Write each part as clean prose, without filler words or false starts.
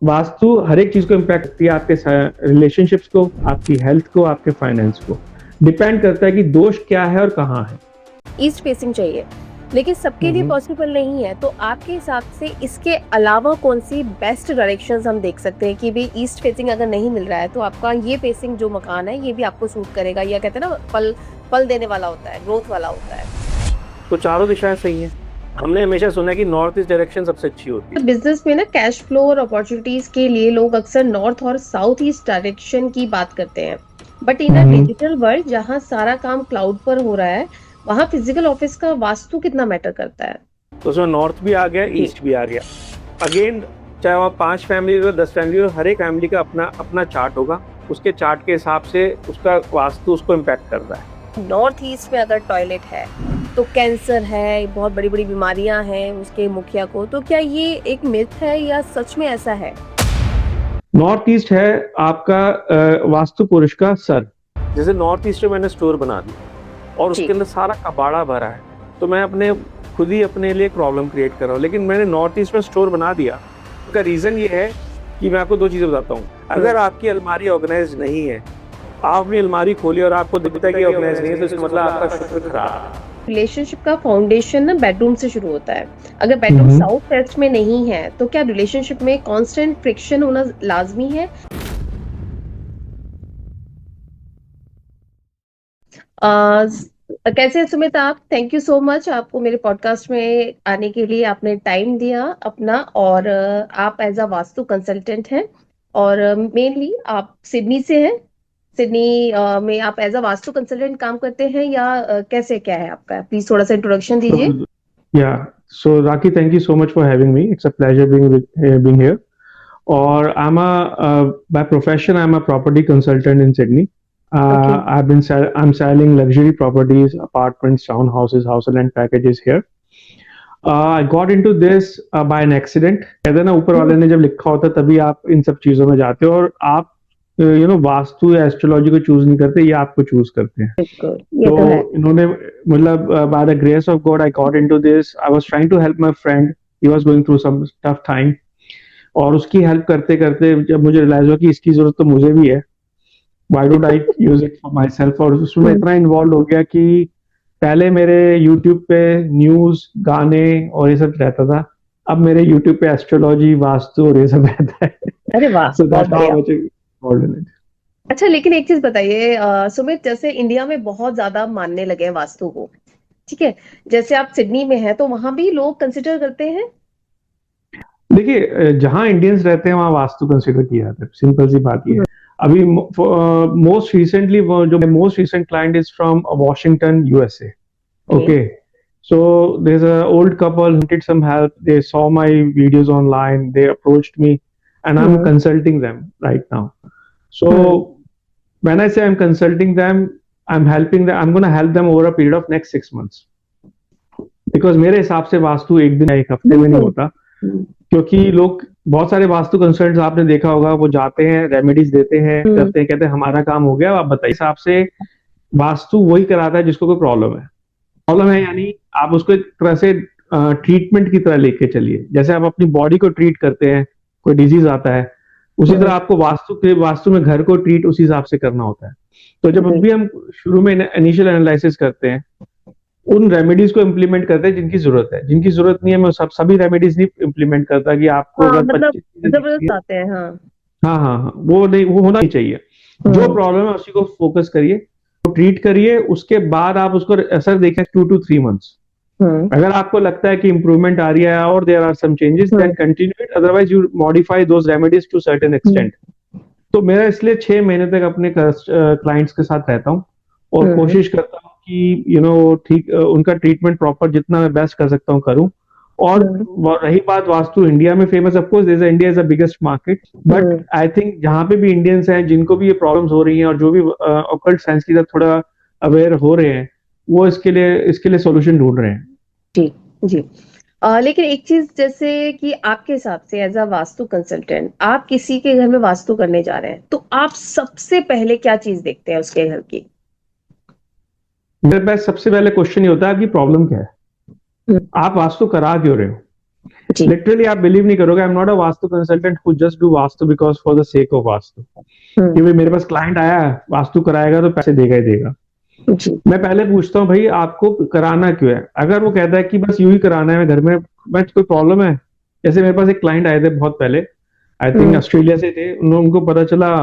वास्तु हर एक चीज को इम्पैक्ट करती है, आपके रिलेशनशिप्स को, आपकी हेल्थ को, आपके फाइनेंस को। डिपेंड करता है कि दोष क्या है और कहाँ है। ईस्ट फेसिंग चाहिए, लेकिन सबके लिए पॉसिबल नहीं है। तो आपके हिसाब से इसके अलावा कौन सी बेस्ट डायरेक्शंस हम देख सकते हैं कि भाई ईस्ट फेसिंग अगर नहीं मिल रहा है तो आपका ये फेसिंग जो मकान है ये भी आपको सूट करेगा, या कहते हैं ना फल देने वाला होता है, ग्रोथ वाला होता है। तो चारों दिशाएं सही हैं। हमने हमेशा सुना है कि नॉर्थ ईस्ट डायरेक्शन सबसे अच्छी होती है। बिजनेस में ना कैश फ्लो और अपॉर्चुनिटीज के लिए लोग अक्सर नॉर्थ और साउथ ईस्ट डायरेक्शन की बात करते हैं, but in a digital world जहाँ सारा काम क्लाउड पर हो रहा है, वहाँ फिजिकल ऑफिस का वास्तु कितना मैटर करता है? तो उसमें नॉर्थ भी आ गया, ईस्ट भी आ गया। अगेन, चाहे वहाँ 5 फैमिली हो, 10 फैमिली हो, हर एक फैमिली का अपना अपना चार्ट होगा। उसके चार्ट के हिसाब से उसका वास्तु उसको इम्पैक्ट करता है। नॉर्थ ईस्ट में अगर टॉयलेट है तो कैंसर है, बहुत बड़ी बड़ी बीमारियां हैं उसके मुखिया को, तो क्या ये एक मिथ है या सच में ऐसा है? नॉर्थ ईस्ट है आपका वास्तु पुरुष का सर। जैसे नॉर्थ ईस्ट में मैंने स्टोर बना दिया और उसके अंदर सारा कबाड़ा भरा है, तो मैं खुद ही अपने लिए एक प्रॉब्लम क्रिएट कर रहा हूँ। लेकिन मैंने नॉर्थ ईस्ट में स्टोर बना दिया, उसका रीज़न ये है कि मैं आपको 2 चीज़ें बताता हूँ। अगर आपकी अलमारी ऑर्गेनाइज नहीं है, आप अपनी अलमारी खोली और आपको दिखता है कि ऑर्गेनाइज नहीं है, तो इसका मतलब आपका शुक्र खराब है। रिलेशनशिप का फाउंडेशन ना बेडरूम से शुरू होता है। अगर बेडरूम साउथ वेस्ट में नहीं है तो क्या रिलेशनशिप में कांस्टेंट फ्रिक्शन होना लाजमी है? कैसे हैं सुमित आप? थैंक यू सो मच, आपको मेरे पॉडकास्ट में आने के लिए आपने टाइम दिया अपना। और आप एज अ वास्तु कंसल्टेंट हैं और मेनली आप सिडनी से हैं। सिडनी में आप एज अ वास्तु कंसल्टेंट काम करते हैं या कैसे क्या है आपका? प्लीज थोड़ा सा इंट्रोडक्शन दीजिए। Yeah. So Raki, thank you so much for having me. It's a pleasure being here. Or by profession, I'm a property consultant in Sydney. Okay. I'm selling luxury properties, apartments, townhouses, house and land packages here. I got into this by an accident. कहते हैं ना, ऊपर वाले ने जब लिखा होता है तभी आप इन सब चीजों में जाते हो, और आप वास्तु या एस्ट्रोलॉजी को चूज नहीं करते, ये आपको चूज करते हैं। ये तो तो है। इन्होंने मतलब by the grace of God I got into this. I was trying to help my friend, he was going through some tough time, और उसकी हेल्प करते करते जब मुझे रियलाइज हुआ कि इसकी जरूरत तो मुझे भी है, why don't I use it for my self. और उसमें इतना इन्वॉल्व हो गया कि पहले मेरे यूट्यूब पे न्यूज, गाने और ये सब रहता था, अब मेरे यूट्यूब पे एस्ट्रोलॉजी, वास्तु और ये सब रहता है। अरे वाह, So बहुत that's how बढ़िया। much involved in it. अच्छा, लेकिन एक चीज बताइए सुमित, जैसे इंडिया में बहुत ज्यादा मानने लगे हैं वास्तु को, ठीक है, जैसे आप सिडनी में हैं तो वहां भी लोग कंसिडर करते हैं? देखिए, जहां इंडियंस रहते हैं वहां वास्तु कंसिडर किया जाता है, सिंपल सी बात ये है। अभी मोस्ट रिसेंटली जो most recent client is from Washington, USA. Okay, so there's a old couple who needed some help. They saw my videos online, they approached me, and I'm consulting them right now. So when I say I'm consulting them, I'm helping them, I'm going to help them over a period of next 6 months, because मेरे हिसाब से वास्तु एक दिन या एक हफ्ते में नहीं होता। क्योंकि लोग, बहुत सारे वास्तु कंसल्टेंट्स आपने देखा होगा, वो जाते हैं, रेमेडीज देते हैं, करते हैं, कहते हैं हमारा काम हो गया, आप बताइए। हिसाब से वास्तु वही कराता है जिसको कोई प्रॉब्लम है, यानी आप उसको एक तरह से ट्रीटमेंट की तरह लेके चलिए। जैसे आप अपनी बॉडी को ट्रीट करते हैं, कोई डिजीज आता है, उसी तरह आपको वास्तु में घर को ट्रीट उसी हिसाब से करना होता है। तो जब भी हम शुरू में इनिशियल एनालिसिस करते हैं, उन रेमेडीज को इम्प्लीमेंट करते हैं जिनकी जरूरत है। जिनकी जरूरत नहीं है, मैं सभी रेमेडीज नहीं इम्प्लीमेंट करता कि आपको अगर मतलब जबरदस्त आते हैं। हाँ, वो नहीं, वो होना ही चाहिए। जो प्रॉब्लम है उसी को फोकस करिए, ट्रीट करिए, उसके बाद आप उसको असर देखें 2 to 3 months। अगर आपको लगता है कि इंप्रूवमेंट आ रही है और there are some changes, then continue it, otherwise you modify those remedies to certain extent. तो मेरा इसलिए 6 महीने तक अपने क्लाइंट्स के साथ रहता हूँ और कोशिश करता हूँ कि ठीक उनका ट्रीटमेंट प्रॉपर जितना मैं बेस्ट कर सकता हूँ करूँ। और रही बात वास्तु इंडिया में famous, of course India is the biggest market, but I think जहां पे भी इंडियंस हैं जिनको भी ये प्रॉब्लम्स हो रही हैं और जो भी ऑकल्ट साइंस की तरफ थोड़ा अवेयर हो रहे हैं, वो इसके लिए सॉल्यूशन ढूंढ रहे हैं। जी जी। लेकिन एक चीज, जैसे कि आपके हिसाब से एज अ वास्तु कंसल्टेंट आप किसी के घर में वास्तु करने जा रहे हैं तो आप सबसे पहले क्या चीज देखते हैं उसके घर की? मेरे पास सबसे पहले क्वेश्चन ये होता है, आपकी प्रॉब्लम क्या है, आप वास्तु करा क्यों रहे हो। जी। लिटरली आप बिलीव नहीं करोगे, I am not a vastu consultant who just do vastu because for the sake of vastu, कि भाई मेरे पास क्लाइंट आया है वास्तु कराएगा तो पैसे देगा ही देगा। जी। मैं पहले पूछता हूँ भाई आपको कराना क्यों है। अगर वो कहता है कि बस यूं ही कराना है, घर में मैं कोई प्रॉब्लम है। जैसे मेरे पास एक क्लाइंट आए थे बहुत पहले, आई थिंक ऑस्ट्रेलिया से थे, उनको पता चला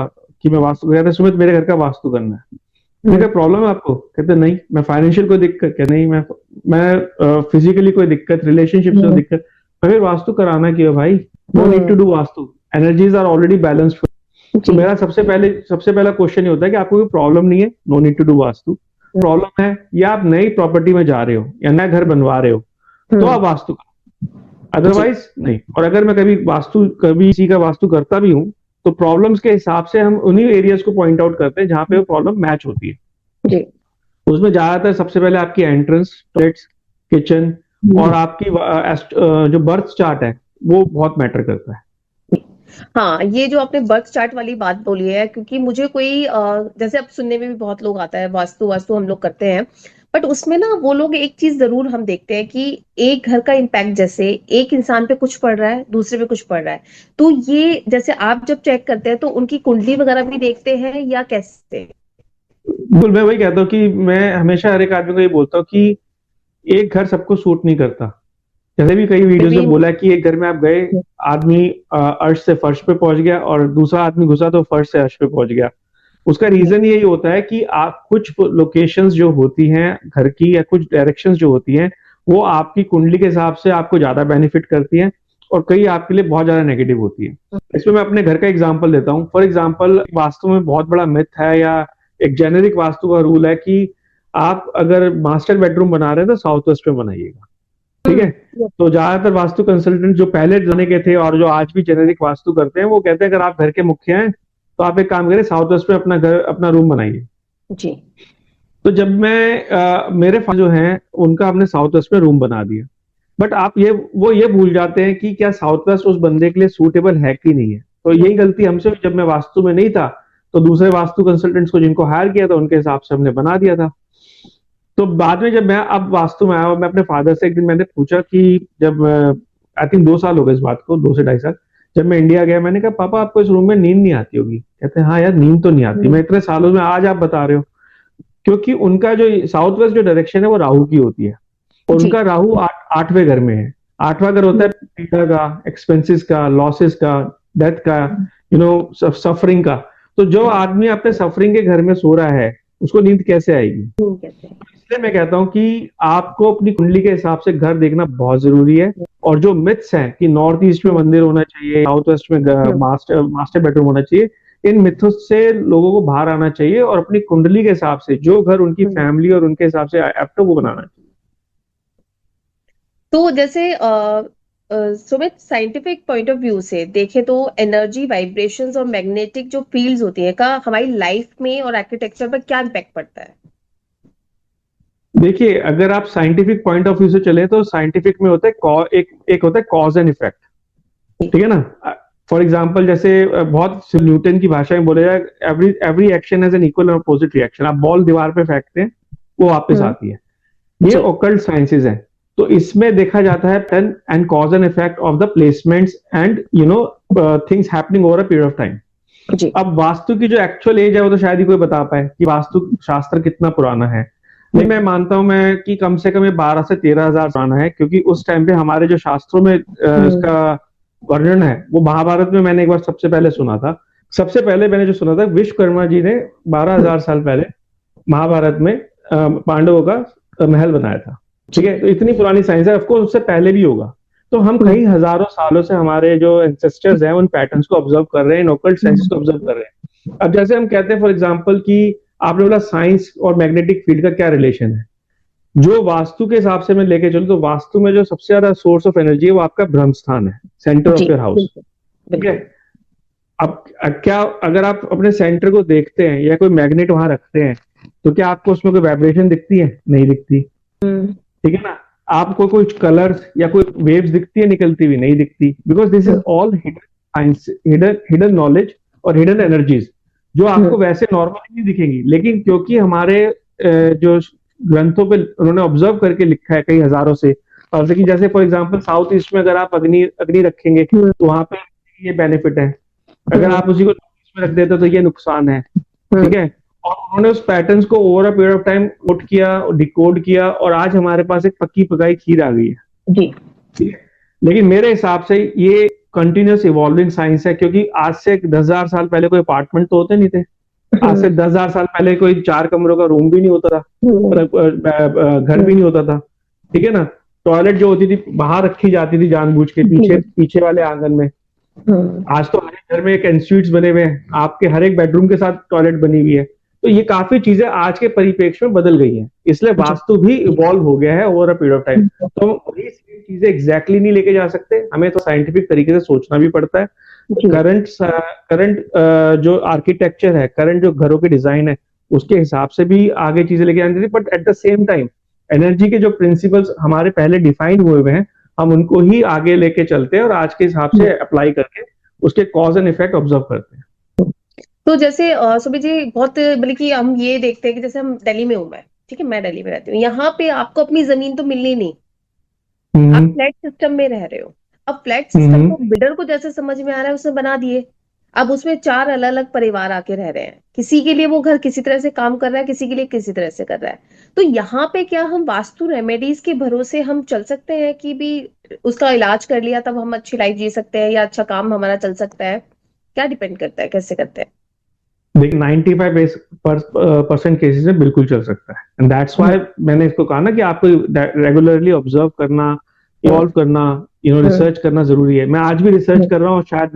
कि मैं वास्तु कहते सुमित मेरे घर का वास्तु करना है। क्या प्रॉब्लम है आपको? कहते नहीं मैं फाइनेंशियल कोई दिक्कत, क्या नहीं मैं फिजिकली कोई दिक्कत, रिलेशनशिप से दिक्कत, फिर वास्तु कराना क्यों भाई? No need to do vastu, energies are already balanced. तो मेरा सबसे पहला क्वेश्चन ये होता है कि आपको कोई प्रॉब्लम नहीं है, no need to do vastu. Problem है या आप नई प्रॉपर्टी में जा रहे हो या नया घर बनवा रहे हो तो आप वास्तु करो, अदरवाइज नहीं। और अगर मैं कभी किसी का वास्तु करता भी हूँ तो प्रॉब्लम्स के हिसाब से हम उन्हीं एरियाज को पॉइंट आउट करते हैं जहां पे वो प्रॉब्लम मैच होती है जी। उसमें ज्यादातर सबसे पहले आपकी एंट्रेंस, टॉयलेट्स, किचन और आपकी जो बर्थ चार्ट है वो बहुत मैटर करता है। हाँ, ये जो आपने बर्थ चार्ट वाली बात बोली है, क्योंकि मुझे कोई जैसे अब सुनने में भी बहुत लोग आता है वास्तु वास्तु हम लोग करते हैं, बट उसमें ना वो लोग एक चीज जरूर हम देखते हैं कि एक घर का इम्पैक्ट, जैसे एक इंसान पे कुछ पड़ रहा है दूसरे पे कुछ पड़ रहा है, तो ये जैसे आप जब चेक करते हैं तो उनकी कुंडली वगैरह भी देखते हैं या कैसे? बिल्कुल, मैं वही कहता हूँ कि मैं हमेशा हर एक आदमी को ये बोलता हूँ कि एक घर सबको सूट नहीं करता। जैसे भी कई वीडियोस में बोला है कि एक घर में आप गए, आदमी अर्श से फर्श पे पहुंच गया और दूसरा आदमी घुसा तो फर्श से अर्श पे पहुंच गया। उसका रीजन यही होता है कि आप कुछ लोकेशंस जो होती हैं घर की या कुछ डायरेक्शंस जो होती हैं वो आपकी कुंडली के हिसाब से आपको ज्यादा बेनिफिट करती हैं और कई आपके लिए बहुत ज्यादा नेगेटिव होती है। इसमें मैं अपने घर का एग्जांपल देता हूँ। फॉर एग्जांपल, वास्तु में बहुत बड़ा मिथ है या एक जेनेरिक वास्तु का रूल है कि आप अगर मास्टर बेडरूम बना रहे हैं तो साउथ वेस्ट में बनाइएगा, ठीक है। तो ज्यादातर वास्तु कंसल्टेंट जो पहले जाने के थे और जो आज भी जेनेरिक वास्तु करते हैं वो कहते हैं अगर आप घर के मुखिया हैं तो आप एक काम करें, साउथ वेस्ट में अपना रूम बनाइए जी। तो जब मैं मेरे जो हैं उनका हमने साउथ वेस्ट में रूम बना दिया, बट आप ये भूल जाते हैं कि क्या साउथ वेस्ट उस बंदे के लिए सूटेबल है कि नहीं है। तो यही गलती हमसे, जब मैं वास्तु में नहीं था तो दूसरे वास्तु कंसल्टेंट्स को जिनको हायर किया था उनके हिसाब से हमने बना दिया था। तो बाद में जब मैं अब वास्तु में आया, मैं अपने फादर से एक दिन मैंने पूछा कि जब आई थिंक 2 साल हो गए इस बात को, 2 से 2.5 साल, जब मैं इंडिया गया मैंने कहा पापा आपको इस रूम में नींद नहीं आती होगी? कहते हैं हाँ यार नींद तो नहीं आती। मैं इतने सालों में आज आप बता रहे हो, क्योंकि उनका जो साउथ वेस्ट जो डायरेक्शन है वो राहु की होती है और उनका राहु 8वें घर में है। 8वां घर होता है पीड़ा का, एक्सपेंसेस का, लॉसेस का, डेथ का, सफरिंग का। तो जो आदमी अपने सफरिंग के घर में सो रहा है उसको नींद कैसे आएगी? इसलिए मैं कहता हूं कि आपको अपनी कुंडली के हिसाब से घर देखना बहुत जरूरी है। और जो मिथ्स हैं कि नॉर्थ ईस्ट में मंदिर होना चाहिए, साउथ वेस्ट में मास्टर बेडरूम होना चाहिए, इन मिथ्स से लोगों को बाहर आना चाहिए और अपनी कुंडली के हिसाब से जो घर उनकी फैमिली और उनके हिसाब से एप्ट वो बनाना चाहिए। तो जैसे Sumit, scientific point of view से देखें तो एनर्जी, वाइब्रेशंस और मैग्नेटिक जो फील्ड्स होती हैं का हमारी लाइफ में और आर्किटेक्चर पर क्या इम्पैक्ट पड़ता है? देखिए, अगर आप साइंटिफिक पॉइंट ऑफ व्यू से चले तो साइंटिफिक में होता है एक होता है कॉज एंड इफेक्ट, ठीक है ना। फॉर एग्जाम्पल, जैसे बहुत न्यूटन की भाषा में बोला जाए, every action has an equal और अपोजिट रिएक्शन। आप बॉल दीवार पे फेंकते हैं वो वापस आती है। ये ओकल्ट साइंसेज है। तो इसमें देखा जाता है pattern and cause and effect of the placements and things happening over a period of time. अब वास्तु की जो एक्चुअल एज है वो तो शायद ही कोई बता पाए कि वास्तु शास्त्र कितना पुराना है, लेकिन मैं मानता हूं मैं कि कम से कम ये 12 से 13 हजार पुराना है, क्योंकि उस टाइम पे हमारे जो शास्त्रों में इसका वर्णन है वो महाभारत में मैंने एक बार सबसे पहले सुना था। सबसे पहले मैंने जो सुना था, विश्वकर्मा जी ने 12,000 साल पहले महाभारत में पांडवों का महल बनाया था, ठीक है। तो इतनी पुरानी साइंस है, ऑफकोर्स उससे पहले भी होगा। तो हम कई हजारों सालों से हमारे जो एंसेस्टर्स हैं उन पैटर्न्स को ऑब्जर्व कर रहे हैं, इन ओकल्ट साइंसेस को ऑब्जर्व कर रहे हैं। अब जैसे हम कहते हैं फॉर एग्जांपल कि आपने बोला साइंस और मैग्नेटिक फील्ड का क्या रिलेशन है, जो वास्तु के हिसाब से मैं लेके चलूं तो वास्तु में जो सबसे ज्यादा सोर्स ऑफ एनर्जी है वो आपका ब्रह्म स्थान है, सेंटर ऑफ योर हाउस, ठीक है। अब क्या अगर आप अपने सेंटर को देखते हैं या कोई मैग्नेट वहां रखते हैं तो क्या आपको उसमें कोई वाइब्रेशन दिखती है? नहीं दिखती, ठीक है ना। आपको कोई कलर्स या कोई वेव्स दिखती है निकलती हुई? नहीं दिखती, because this is all hidden knowledge और हिडन एनर्जीज जो आपको वैसे नॉर्मली नहीं दिखेंगी, लेकिन क्योंकि हमारे जो ग्रंथों पे उन्होंने ऑब्जर्व करके लिखा है कई हजारों से, और देखिए जैसे फॉर एग्जांपल साउथ ईस्ट में अगर आप अग्नि अग्नि रखेंगे तो वहां पे ये बेनिफिट है, अगर आप उसी को नॉर्थ ईस्ट में रख देते तो ये नुकसान है, ठीक है। और उन्होंने उस पैटर्न्स को over a period of time note किया, डिकोड किया, और आज हमारे पास एक पक्की पकाई खीर आ गई है जी। ठीक है। लेकिन मेरे हिसाब से ये कंटिन्यूस इवॉल्विंग साइंस है, क्योंकि आज से 10,000 साल पहले कोई अपार्टमेंट तो होते नहीं थे, आज से 10,000 साल पहले कोई 4 कमरों का रूम भी नहीं होता था, घर भी नहीं होता था, ठीक है ना। टॉयलेट जो होती थी बाहर रखी जाती थी जानबूझ के, पीछे पीछे वाले आंगन में। आज तो हर एक घर में एक एनस्यूट्स बने हुए हैं, आपके हर एक बेडरूम के साथ टॉयलेट बनी हुई है। तो ये काफी चीजें आज के परिप्रेक्ष्य में बदल गई हैं, इसलिए वास्तु भी इवॉल्व हो गया है over a period of time. तो हम वही चीजें एग्जैक्टली नहीं लेके जा सकते, हमें तो साइंटिफिक तरीके से सोचना भी पड़ता है। करंट जो आर्किटेक्चर है, करंट जो घरों के डिजाइन है, उसके हिसाब से भी आगे चीजें लेके आनी चाहिए। But at the same time energy के जो प्रिंसिपल्स हमारे पहले डिफाइन हुए हुए हैं, हम उनको ही आगे लेके चलते हैं और आज के हिसाब से अप्लाई करके उसके कॉज एंड इफेक्ट ऑब्जर्व करते हैं। तो जैसे सुमित जी, बहुत बल्कि हम ये देखते हैं कि जैसे हम दिल्ली में हूं मैं, ठीक है, मैं दिल्ली में रहती हूँ, यहाँ पे आपको अपनी जमीन तो मिलनी नहीं, आप फ्लैट सिस्टम में रह रहे हो। अब फ्लैट सिस्टम को बिल्डर को जैसे समझ में आ रहा है उसने बना दिए, अब उसमें 4 अलग अलग परिवार आके रह रहे हैं, किसी के लिए वो घर किसी तरह से काम कर रहा है, किसी के लिए किसी तरह से कर रहा है। तो यहाँ पे क्या हम वास्तु रेमेडीज के भरोसे हम चल सकते हैं कि भी उसका इलाज कर लिया तब हम अच्छी लाइफ जी सकते हैं या अच्छा काम हमारा चल सकता है? क्या डिपेंड करता है, कैसे करते हैं? देखिए 95% केसेस में बिल्कुल चल सकता है, एंड दैट्स व्हाई मैंने इसको कहा ना कि आपको रेगुलरली ऑब्जर्व करना, इवॉल्व करना, रिसर्च करना जरूरी है। मैं आज भी रिसर्च कर रहा हूँ, शायद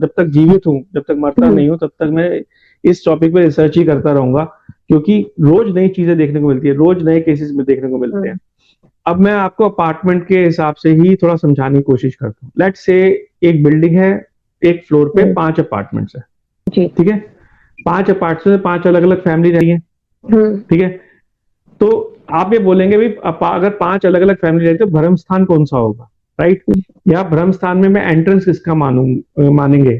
जब तक जीवित हूँ, जब तक मरता नहीं हूँ, तब तक मैं इस टॉपिक पे रिसर्च ही करता रहूंगा, क्योंकि रोज नई चीजें देखने को मिलती है, रोज नए केसेस में देखने को मिलते हैं। अब मैं आपको अपार्टमेंट के हिसाब से ही थोड़ा समझाने की कोशिश करता हूँ। लेट्स से एक बिल्डिंग है, एक फ्लोर पे 5 अपार्टमेंट्स है, ठीक है। 5 अपार्टमेंट्स में 5 अलग अलग फैमिली रही है, ठीक है। तो आप ये बोलेंगे भाई अगर 5 अलग अलग फैमिली रहती है तो भ्रम स्थान कौन सा होगा, राइट? या भ्रम स्थान में मैं एंट्रेंस किसका मानेंगे?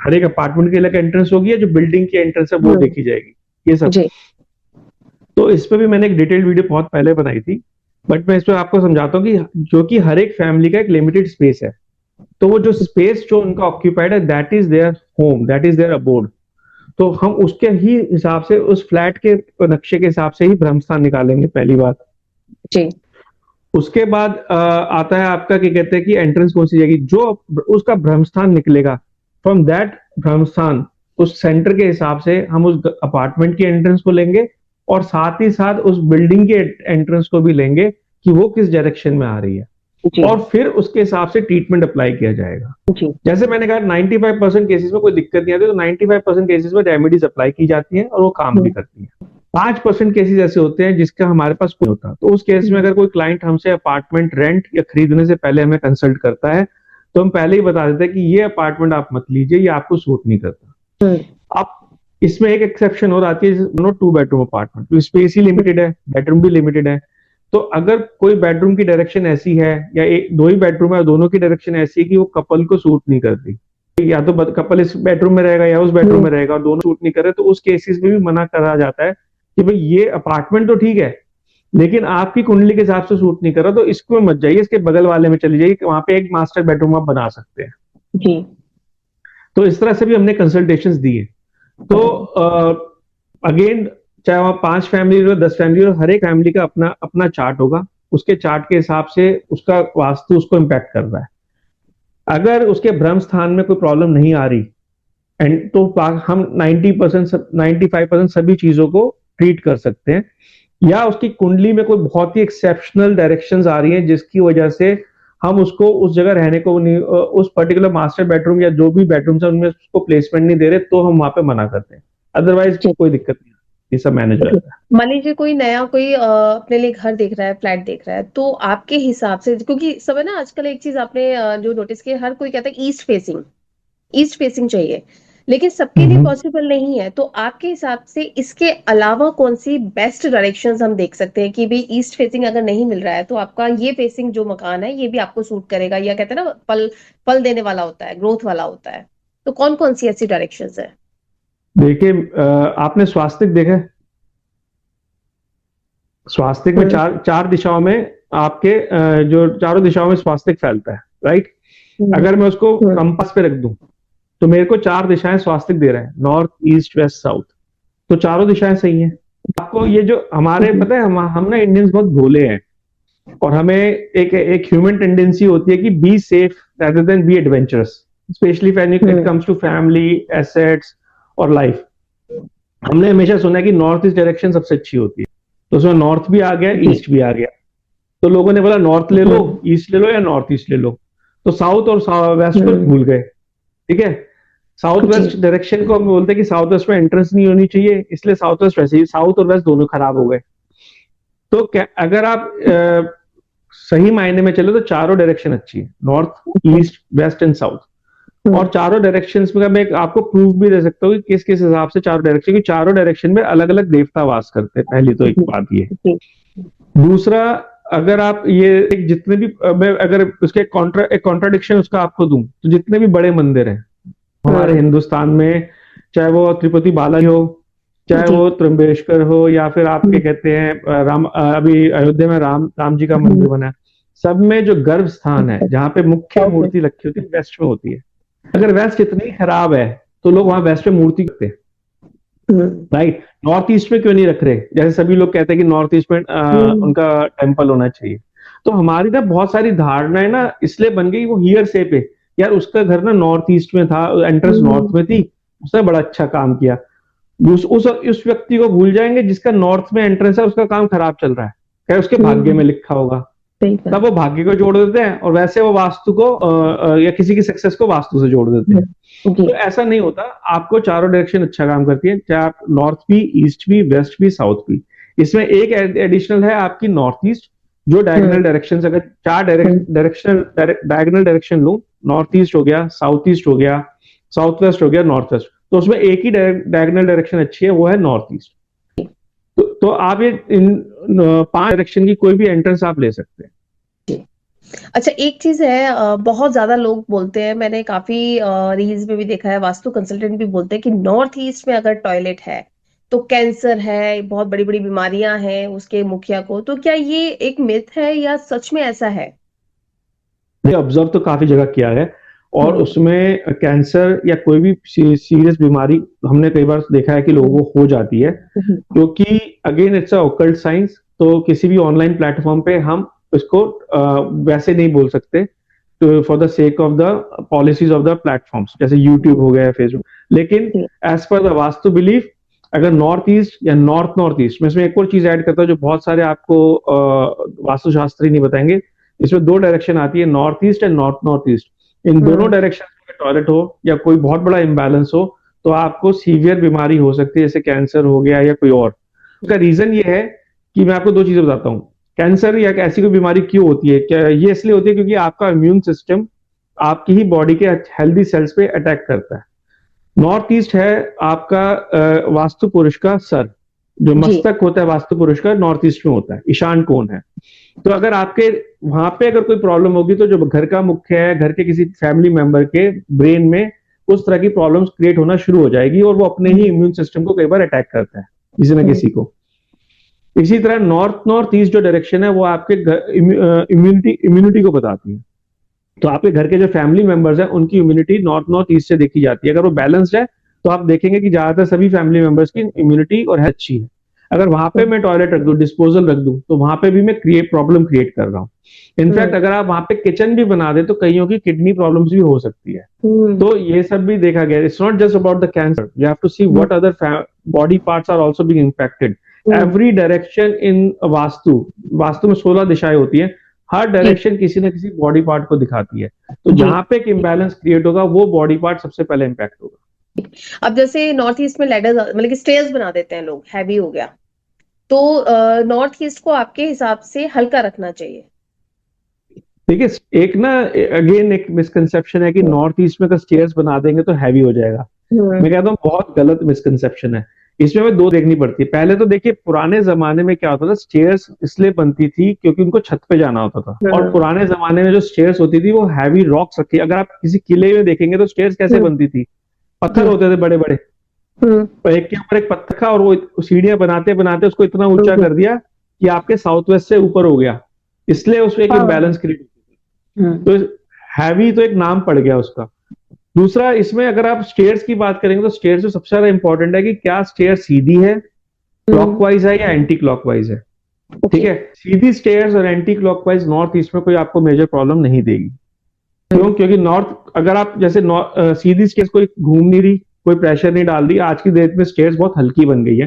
हर एक अपार्टमेंट की अलग एंट्रेंस होगी या जो बिल्डिंग की एंट्रेंस है वो देखी जाएगी, ये सब। तो इस पे भी मैंने एक डिटेल्ड वीडियो बहुत पहले बनाई थी, बट मैं इस पे आपको समझाता हूँ कि जो कि हर एक फैमिली का एक लिमिटेड स्पेस है, तो वो जो स्पेस जो उनका ऑक्यूपाइड है, that is their home, that is their abode. तो हम उसके ही हिसाब से, उस फ्लैट के नक्शे के हिसाब से ही भ्रम स्थान निकालेंगे, पहली बात जी। उसके बाद आता है आपका, क्या कहते हैं कि एंट्रेंस कौन सी जाएगी, जो उसका भ्रम स्थान निकलेगा, फ्रॉम दैट भ्रम स्थान उस सेंटर के हिसाब से हम उस अपार्टमेंट की एंट्रेंस को लेंगे, और साथ ही साथ उस बिल्डिंग के एंट्रेंस को भी लेंगे कि वो किस डायरेक्शन में आ रही है, और फिर उसके हिसाब से ट्रीटमेंट अप्लाई किया जाएगा। जैसे मैंने कहा 95% केसेस में कोई दिक्कत नहीं आती, तो 95% केसेस में रेमेडीज अप्लाई की जाती हैं और वो काम भी करती हैं। 5% केसेस ऐसे होते हैं जिसका हमारे पास कोई होता, तो उस केस में अगर कोई क्लाइंट हमसे अपार्टमेंट रेंट या खरीदने से पहले हमें कंसल्ट करता है, तो हम पहले ही बता देते हैं कि ये अपार्टमेंट आप मत लीजिए, ये आपको सूट नहीं करता। अब इसमें एक एक्सेप्शन और आती है, 2 बेडरूम अपार्टमेंट, तो स्पेस ही लिमिटेड है, बेडरूम भी लिमिटेड है। तो अगर कोई बेडरूम की डायरेक्शन ऐसी है, या 2 ही बेडरूम है, दोनों की डायरेक्शन ऐसी है कि वो कपल को सूट नहीं करती, या तो कपल इस बेडरूम में रहेगा या उस बेडरूम में रहेगा और दोनों सूट नहीं कर रहे, तो उस केसेस में भी मना करा जाता है कि भाई ये अपार्टमेंट तो ठीक है, लेकिन आपकी कुंडली के हिसाब से सूट नहीं कर रहा, तो इसको मत जाइए, इसके बगल वाले में चली जाइए, वहां पे एक मास्टर बेडरूम आप बना सकते हैं जी। तो इस तरह से भी हमने कंसल्टेशंस दी है। तो अगेन, चाहे वहां 5 फैमिली हो, 10 फैमिली हो, हर एक फैमिली का अपना अपना चार्ट होगा, उसके चार्ट के हिसाब से उसका वास्तु उसको इम्पैक्ट कर रहा है। अगर उसके भ्रम स्थान में कोई प्रॉब्लम नहीं आ रही, एंड तो हम 95% सभी चीजों को ट्रीट कर सकते हैं, या उसकी कुंडली में कोई बहुत ही एक्सेप्शनल डायरेक्शंस आ रही हैं जिसकी वजह से हम उसको उस जगह रहने को नहीं, उस पर्टिकुलर मास्टर बेडरूम या जो भी बेडरूम है उनमें उसको प्लेसमेंट नहीं दे रहे, तो हम वहां पे मना करते हैं। अदरवाइज कोई दिक्कत नहीं, ये सब मैनेज हो जाता है। मान लीजिए कोई नया कोई अपने लिए घर देख रहा है, फ्लैट देख रहा है, तो आपके हिसाब से, क्योंकि सब है ना आजकल, एक चीज आपने जो नोटिस किया, हर कोई कहता है ईस्ट फेसिंग चाहिए, लेकिन सबके लिए पॉसिबल नहीं है। तो आपके हिसाब से इसके अलावा कौन सी बेस्ट डायरेक्शंस हम देख सकते हैं कि भाई ईस्ट फेसिंग अगर नहीं मिल रहा है तो आपका ये फेसिंग जो मकान है ये भी आपको सूट करेगा, या कहते हैं ना फल देने वाला होता है, ग्रोथ वाला होता है, तो कौन कौन सी ऐसी डायरेक्शंस है? देखिए, आपने स्वास्तिक देखा है? स्वास्तिक में चार दिशाओं में आपके जो चारों दिशाओं में स्वास्तिक फैलता है, राइट। अगर मैं उसको कंपास पे रख दूं तो मेरे को 4 दिशाएं स्वास्तिक दे रहे हैं, नॉर्थ ईस्ट वेस्ट साउथ, तो चारों दिशाएं सही हैं। आपको ये जो हमारे पता है, हम ना इंडियंस बहुत भोले हैं और हमें एक ह्यूमन टेंडेंसी होती है कि be safe rather than be adventurous, especially when it comes to family, assets और लाइफ। हमने हमेशा सुना है कि नॉर्थ ईस्ट डायरेक्शन सबसे अच्छी होती है, तो उसमें नॉर्थ भी आ गया, ईस्ट भी आ गया, तो लोगों ने बोला नॉर्थ ले लो, ईस्ट ले लो या नॉर्थ ईस्ट ले लो, तो साउथ और वेस्ट को भूल गए। ठीक है, साउथ वेस्ट डायरेक्शन को हम बोलते हैं कि साउथ वेस्ट में एंट्रेंस नहीं होनी चाहिए, इसलिए साउथ वेस्ट वैसे ही, साउथ और वेस्ट दोनों खराब हो गए। तो अगर आप सही मायने में चले तो चारों डायरेक्शन अच्छी है, north east west and south. और चारों डायरेक्शंस में मैं आपको प्रूफ भी दे सकता हूँ कि किस किस हिसाब से चारों डायरेक्शन, की चारों डायरेक्शन में अलग अलग देवता वास करते हैं। पहली तो एक बात ये। दूसरा, अगर आप ये जितने भी मैं अगर उसके एक कॉन्ट्राडिक्शन उसका आपको दूं तो जितने भी बड़े मंदिर हैं हमारे हिंदुस्तान में, चाहे वो तिरुपति बालाजी हो, चाहे वो त्र्यंबकेश्वर हो, या फिर आपके कहते हैं अभी अयोध्या में राम जी का मंदिर बना है, सब में जो गर्भ स्थान है जहाँ पे मुख्य मूर्ति रखी होती है वेस्ट में होती है। अगर वेस्ट इतनी खराब है तो लोग वहां वेस्ट में मूर्ति रखते हैं, राइट। नॉर्थ ईस्ट में क्यों नहीं रख रहे? जैसे सभी लोग कहते हैं कि नॉर्थ ईस्ट में उनका टेम्पल होना चाहिए। तो हमारी ना बहुत सारी धारणाएं ना इसलिए बन गई, वो हियर से पे, यार उसका घर ना नॉर्थ ईस्ट में था, एंट्रेंस नॉर्थ में थी, उसने बड़ा अच्छा काम किया। उस व्यक्ति को भूल जाएंगे जिसका नॉर्थ में एंट्रेंस है, उसका काम खराब चल रहा है, क्या उसके भाग्य में लिखा होगा, तब वो भाग्य को जोड़ देते हैं, और वैसे वो वास्तु को या किसी की सक्सेस को वास्तु से जोड़ देते हैं। तो ऐसा नहीं होता, आपको चारों डायरेक्शन अच्छा काम करती है, चाहे आप नॉर्थ भी, ईस्ट भी, वेस्ट भी, साउथ भी। इसमें एक एडिशनल है आपकी नॉर्थ ईस्ट, जो डायगोनल डायरेक्शन, अगर 4 डायगोनल डायरेक्शन लूं, नॉर्थ ईस्ट हो गया, साउथ ईस्ट हो गया, साउथ वेस्ट हो गया, नॉर्थ वेस्ट, तो उसमें एक ही डायगोनल डायरेक्शन अच्छी है, वो है नॉर्थ ईस्ट। तो आप ये इन 5 डायरेक्शन की कोई भी एंट्रेंस आप ले सकते हैं। अच्छा, एक चीज है, बहुत ज्यादा लोग बोलते हैं, मैंने काफी रील्स में भी देखा है, वास्तु कंसल्टेंट भी बोलते हैं कि नॉर्थ ईस्ट में अगर टॉयलेट है तो कैंसर है, बहुत बड़ी बड़ी बीमारियां हैं उसके मुखिया को। तो क्या ये एक मिथ है या सच में ऐसा है? ऑब्जर्व तो काफी जगह किया है, और उसमें कैंसर या कोई भी सीरियस बीमारी हमने कई बार देखा है कि लोगों को हो जाती है, क्योंकि again it's a occult science. तो किसी भी ऑनलाइन प्लेटफॉर्म पे हम इसको वैसे नहीं बोल सकते, तो for the sake of the policies of the platforms, जैसे यूट्यूब हो गया, फेसबुक। लेकिन as per the vastu belief, अगर नॉर्थ ईस्ट या नॉर्थ ईस्ट में, इसमें एक और चीज ऐड करता हूँ जो बहुत सारे आपको वास्तुशास्त्री नहीं बताएंगे, इसमें 2 डायरेक्शन आती है, north east and north east. इन दोनों डायरेक्शन में टॉयलेट हो या कोई बहुत बड़ा इम्बैलेंस हो तो आपको सीवियर बीमारी हो सकती है, जैसे कैंसर हो गया या कोई और। उसका रीजन ये है कि मैं आपको 2 चीजें बताता हूँ। कैंसर या ऐसी कोई बीमारी क्यों होती है, क्या ये इसलिए होती है क्योंकि आपका इम्यून सिस्टम आपकी ही बॉडी के हेल्दी सेल्स पे अटैक करता है। नॉर्थ ईस्ट है आपका वास्तु पुरुष का सर, जो मस्तक होता है वास्तु पुरुष का, नॉर्थ ईस्ट में होता है, ईशान कोण है। तो अगर आपके वहां पे अगर कोई प्रॉब्लम होगी तो जो घर का मुख्य है, घर के किसी फैमिली मेंबर के ब्रेन में उस तरह की प्रॉब्लम्स क्रिएट होना शुरू हो जाएगी, और वो अपने ही इम्यून सिस्टम को कई बार अटैक करता है किसी ना किसी को। इसी तरह नॉर्थ ईस्ट जो डायरेक्शन है वो आपके इम्यूनिटी को बताती है। तो आपके घर के जो फैमिली मेंबर्स हैं उनकी इम्यूनिटी नॉर्थ ईस्ट से देखी जाती है। अगर वो बैलेंस्ड है तो आप देखेंगे कि ज्यादातर सभी फैमिली मेंबर्स की इम्यूनिटी और हेल्थ अच्छी है। अगर वहां पे मैं टॉयलेट रख दूं, डिस्पोजल रख दूं, तो वहां पे भी मैं प्रॉब्लम क्रिएट कर रहा हूँ। इनफैक्ट अगर आप वहां पे किचन भी बना दे तो कईयों की किडनी प्रॉब्लम्स भी हो सकती है। तो ये सब भी देखा गया। It's not just about the cancer, you have to see what other body parts are also being impacted. Every direction in vastu में 16 दिशाएं होती है, हर डायरेक्शन किसी ना किसी बॉडी पार्ट को दिखाती है। तो जहां पे एक इम्बैलेंस क्रिएट होगा वो बॉडी पार्ट सबसे पहले इम्पैक्ट होगा। अब जैसे नॉर्थ ईस्ट में लैडर, मतलब कि स्टेयर्स बना देते हैं लोग, हैवी हो गया, तो नॉर्थ ईस्ट को आपके हिसाब से हल्का रखना चाहिए। देखिए, एक ना अगेन एक मिसकंसेप्शन है कि नॉर्थ ईस्ट में अगर स्टेयर्स बना देंगे तो हैवी हो जाएगा। मैं कहता हूँ बहुत गलत मिसकंसेप्शन है। इसमें हमें 2 देखनी पड़ती है। पहले तो देखिए, पुराने जमाने में क्या होता था, स्टेयर्स इसलिए बनती थी क्योंकि उनको छत पे जाना होता था, और पुराने जमाने में जो स्टेयर्स होती थी वो हैवी रॉक्स रखी। अगर आप किसी किले में देखेंगे तो स्टेयर्स कैसे बनती थी, पत्थर होते थे बड़े बड़े, एक के ऊपर एक पत्थर था, और वो सीढ़ियां बनाते बनाते उसको इतना ऊंचा कर दिया कि आपके साउथ वेस्ट से ऊपर हो गया, इसलिए उसमें एक इम्बैलेंस क्रिएट होता है। तो हैवी तो एक नाम पड़ गया उसका। दूसरा, इसमें अगर आप स्टेयर्स की बात करेंगे तो स्टेयर्स में सबसे ज्यादा इंपॉर्टेंट है कि क्या स्टेयर सीधी है, क्लॉकवाइज है या एंटी क्लॉकवाइज है। ठीक है, सीधी स्टेयर्स और एंटी क्लॉकवाइज नॉर्थ ईस्ट में कोई आपको मेजर प्रॉब्लम नहीं देगी। क्यों? क्योंकि नॉर्थ, अगर आप जैसे सीधी स्टेयर्स कोई घूम नहीं रही, कोई प्रेशर नहीं डाल रही, आज की डेट में स्टेयर्स बहुत हल्की बन गई है।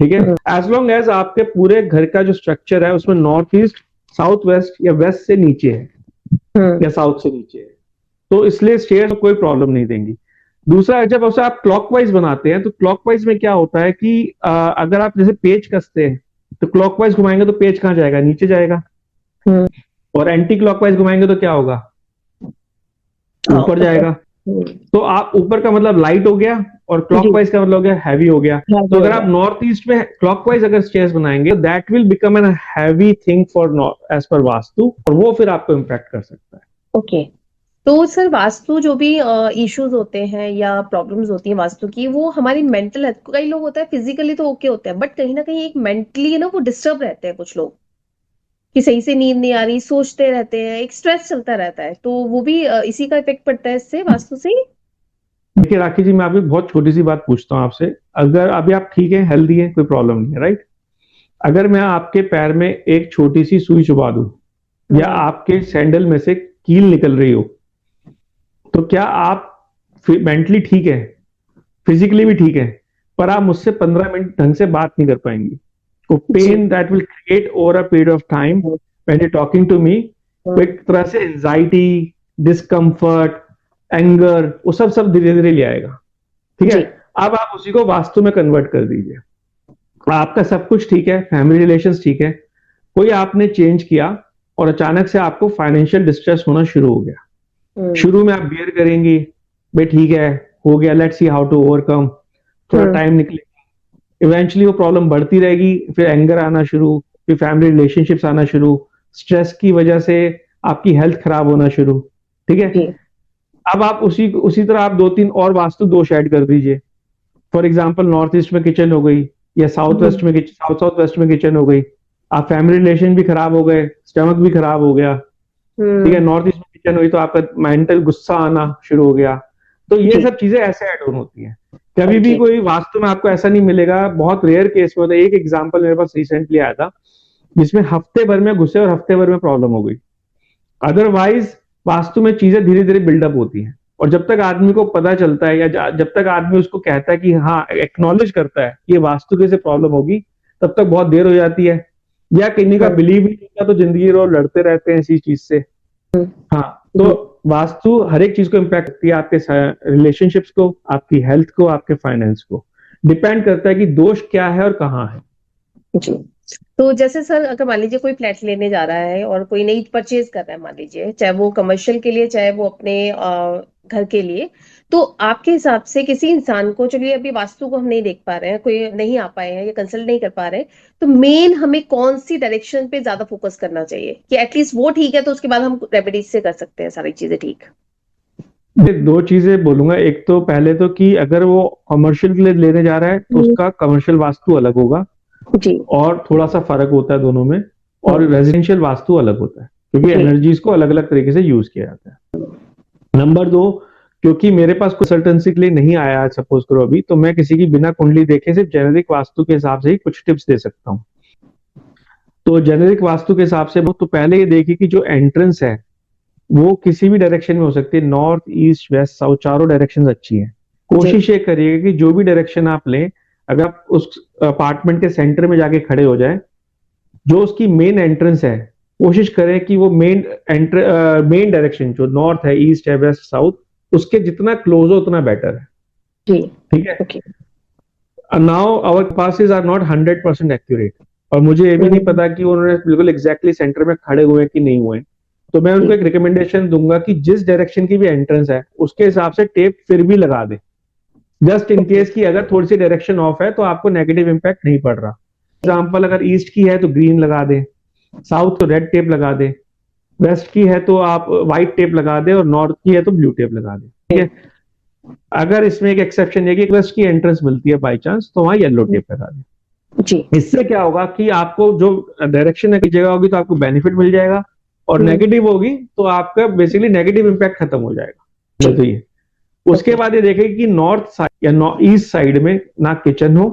ठीक है, एज लॉन्ग एज आपके पूरे घर का जो स्ट्रक्चर है उसमें नॉर्थ ईस्ट, साउथ वेस्ट या वेस्ट से नीचे है या साउथ से नीचे है, तो इसलिए स्टेयर्स कोई प्रॉब्लम नहीं देंगी। दूसरा, जब उसे आप क्लॉकवाइज बनाते हैं तो क्लॉकवाइज में क्या होता है कि अगर आप जैसे पेच कसते हैं तो क्लॉकवाइज घुमाएंगे तो पेच कहाँ जाएगा? नीचे जाएगा। और एंटी क्लॉकवाइज घुमाएंगे तो क्या होगा? ऊपर जाएगा। तो आप ऊपर का मतलब लाइट हो गया और क्लॉकवाइज का मतलब हो गया हैवी हो गया। तो अगर आप नॉर्थ ईस्ट में क्लॉकवाइज अगर स्टेयर्स बनाएंगे that will become an heavy thing for as per vastu, और वो फिर आपको इम्पैक्ट कर सकता है। ओके, तो सर वास्तु जो भी इश्यूज होते हैं या प्रॉब्लम्स होती हैं वास्तु की, वो हमारी मेंटल हेल्थ, कई लोग होता है फिजिकली तो ओके होते हैं बट कहीं ना कहीं एक मेंटली ना वो डिस्टर्ब रहते हैं कुछ लोग, कि सही से नींद नहीं आ रही, सोचते रहते हैं, एक स्ट्रेस चलता रहता है, तो वो भी इसी का इफेक्ट पड़ता है इससे वास्तु से। देखिए राखी जी, मैं आपको बहुत छोटी सी बात पूछता हूँ आपसे। अगर अभी आप ठीक है, हेल्दी है, कोई प्रॉब्लम नहीं है, राइट? अगर मैं आपके पैर में एक छोटी सी सुई चुबा दूं या आपके सैंडल में से कील निकल रही हो, तो क्या आप मेंटली ठीक है, फिजिकली भी ठीक है, पर आप मुझसे 15 मिनट ढंग से बात नहीं कर पाएंगी? तो pain that will create over a period of time when you talking to me, एक तरह से एंजाइटी, डिस्कम्फर्ट, एंगर, वो सब धीरे धीरे ले आएगा। ठीक है, अब आप उसी को वास्तु में कन्वर्ट कर दीजिए। आपका सब कुछ ठीक है, फैमिली रिलेशंस ठीक है, कोई आपने चेंज किया और अचानक से आपको फाइनेंशियल डिस्ट्रेस होना शुरू हो गया। शुरू में आप बियर करेंगी, भाई ठीक है, हो गया, let's see how to overcome, थोड़ा टाइम निकलेगा, इवेंचुअली वो प्रॉब्लम बढ़ती रहेगी, फिर एंगर आना शुरू, फिर फैमिली रिलेशनशिप्स आना शुरू, स्ट्रेस की वजह से आपकी हेल्थ खराब होना शुरू। ठीक है, अब आप उसी तरह आप 2-3 और वास्तु दोष ऐड कर दीजिए। फॉर एग्जाम्पल, नॉर्थ ईस्ट में किचन हो गई या साउथ वेस्ट में साउथ वेस्ट में किचन हो गई, आप फैमिली रिलेशन भी खराब हो गए, स्टमक भी खराब हो गया। ठीक है, नॉर्थ ईस्ट में किचन हुई तो आपका मेंटल गुस्सा आना शुरू हो गया। तो ये सब चीजें ऐसे ऐड ऑन होती हैं। कभी भी कोई वास्तु में आपको ऐसा नहीं मिलेगा, बहुत रेयर केस में होता है। एक एग्जांपल मेरे पास रिसेंटली आया था जिसमें हफ्ते भर में घुसे और हफ्ते भर में प्रॉब्लम हो गई। अदरवाइज वास्तु में चीजें धीरे धीरे बिल्डअप होती हैं, और जब तक आदमी को पता चलता है या जब तक आदमी उसको कहता है कि हाँ, एक्नॉलेज करता है ये वास्तु के से प्रॉब्लम होगी, तब तक बहुत देर हो जाती है। या किन्हीं का बिलीव नहीं होता तो जिंदगी रोज लड़ते रहते हैं इसी चीज से। हाँ, तो वास्तु हर एक चीज को इम्पैक्ट करती है, आपके रिलेशनशिप्स को, आपकी हेल्थ को, आपके फाइनेंस को। डिपेंड करता है कि दोष क्या है और कहाँ है। जी, तो जैसे सर अगर मान लीजिए कोई फ्लैट लेने जा रहा है और कोई नई परचेज कर रहा है, मान लीजिए चाहे वो कमर्शियल के लिए चाहे वो अपने घर के लिए, तो आपके हिसाब से किसी इंसान को, चलिए अभी वास्तु को हम नहीं देख पा रहे हैं, कोई नहीं आ पाए हैं या कंसल्ट नहीं कर पा रहे हैं, तो मेन हमें कौन सी डायरेक्शन पे ज्यादा फोकस करना चाहिए कि एटलीस्ट वो ठीक है तो उसके बाद हम रेमेडीज से कर सकते हैं सारी चीजें ठीक? दो चीजें बोलूंगा। एक तो पहले तो कि अगर वो कमर्शियल के लिए लेने जा रहा है तो उसका कमर्शियल वास्तु अलग होगा जी, और थोड़ा सा फर्क होता है दोनों में, और रेजिडेंशियल वास्तु अलग होता है क्योंकि एनर्जीज को अलग अलग तरीके से यूज किया जाता है। नंबर 2, क्योंकि मेरे पास कंसल्टेंसी के लिए नहीं आया सपोज करो अभी, तो मैं किसी की बिना कुंडली देखे सिर्फ जेनेरिक वास्तु के हिसाब से ही कुछ टिप्स दे सकता हूँ। तो जेनेरिक वास्तु के हिसाब से तो पहले ये देखिए कि जो एंट्रेंस है वो किसी भी डायरेक्शन में हो सकती है, नॉर्थ, ईस्ट, वेस्ट, साउथ, चारों डायरेक्शन अच्छी है। कोशिश ये करिएगा कि जो भी डायरेक्शन आप लें, अगर आप उस अपार्टमेंट के सेंटर में जाके खड़े हो जाए, जो उसकी मेन एंट्रेंस है कोशिश करें कि वो मेन डायरेक्शन जो नॉर्थ है, ईस्ट है, वेस्ट, साउथ, उसके जितना क्लोज हो उतना बेटर है। ठीक है। Now our passes are not 100% accurate, और मुझे ये भी नहीं पता कि उन्होंने बिल्कुल एग्जैक्टली सेंटर में खड़े हुए कि नहीं हुए, तो मैं उनको एक रिकमेंडेशन दूंगा कि जिस डायरेक्शन की भी एंट्रेंस है उसके हिसाब से टेप फिर भी लगा दे, जस्ट इन केस की अगर थोड़ी सी डायरेक्शन ऑफ है तो आपको नेगेटिव इंपैक्ट नहीं पड़ रहा। एग्जाम्पल, अगर ईस्ट की है तो ग्रीन लगा दे, साउथ तो रेड टेप लगा दे, वेस्ट की है तो आप व्हाइट टेप लगा दे, और नॉर्थ की है तो ब्लू टेप लगा दे। ठीक है, अगर इसमें एक एक्सेप्शन है कि वेस्ट की एंट्रेंस मिलती है बाई चांस, तो वहां येलो टेप लगा दे। जी इससे क्या होगा कि आपको जो डायरेक्शन की जगह होगी तो आपको बेनिफिट मिल जाएगा, और नेगेटिव होगी तो आपका बेसिकली नेगेटिव इम्पैक्ट खत्म हो जाएगा। जी तो ये उसके बाद ये देखेंगे कि नॉर्थ साइड या ईस्ट साइड में ना किचन हो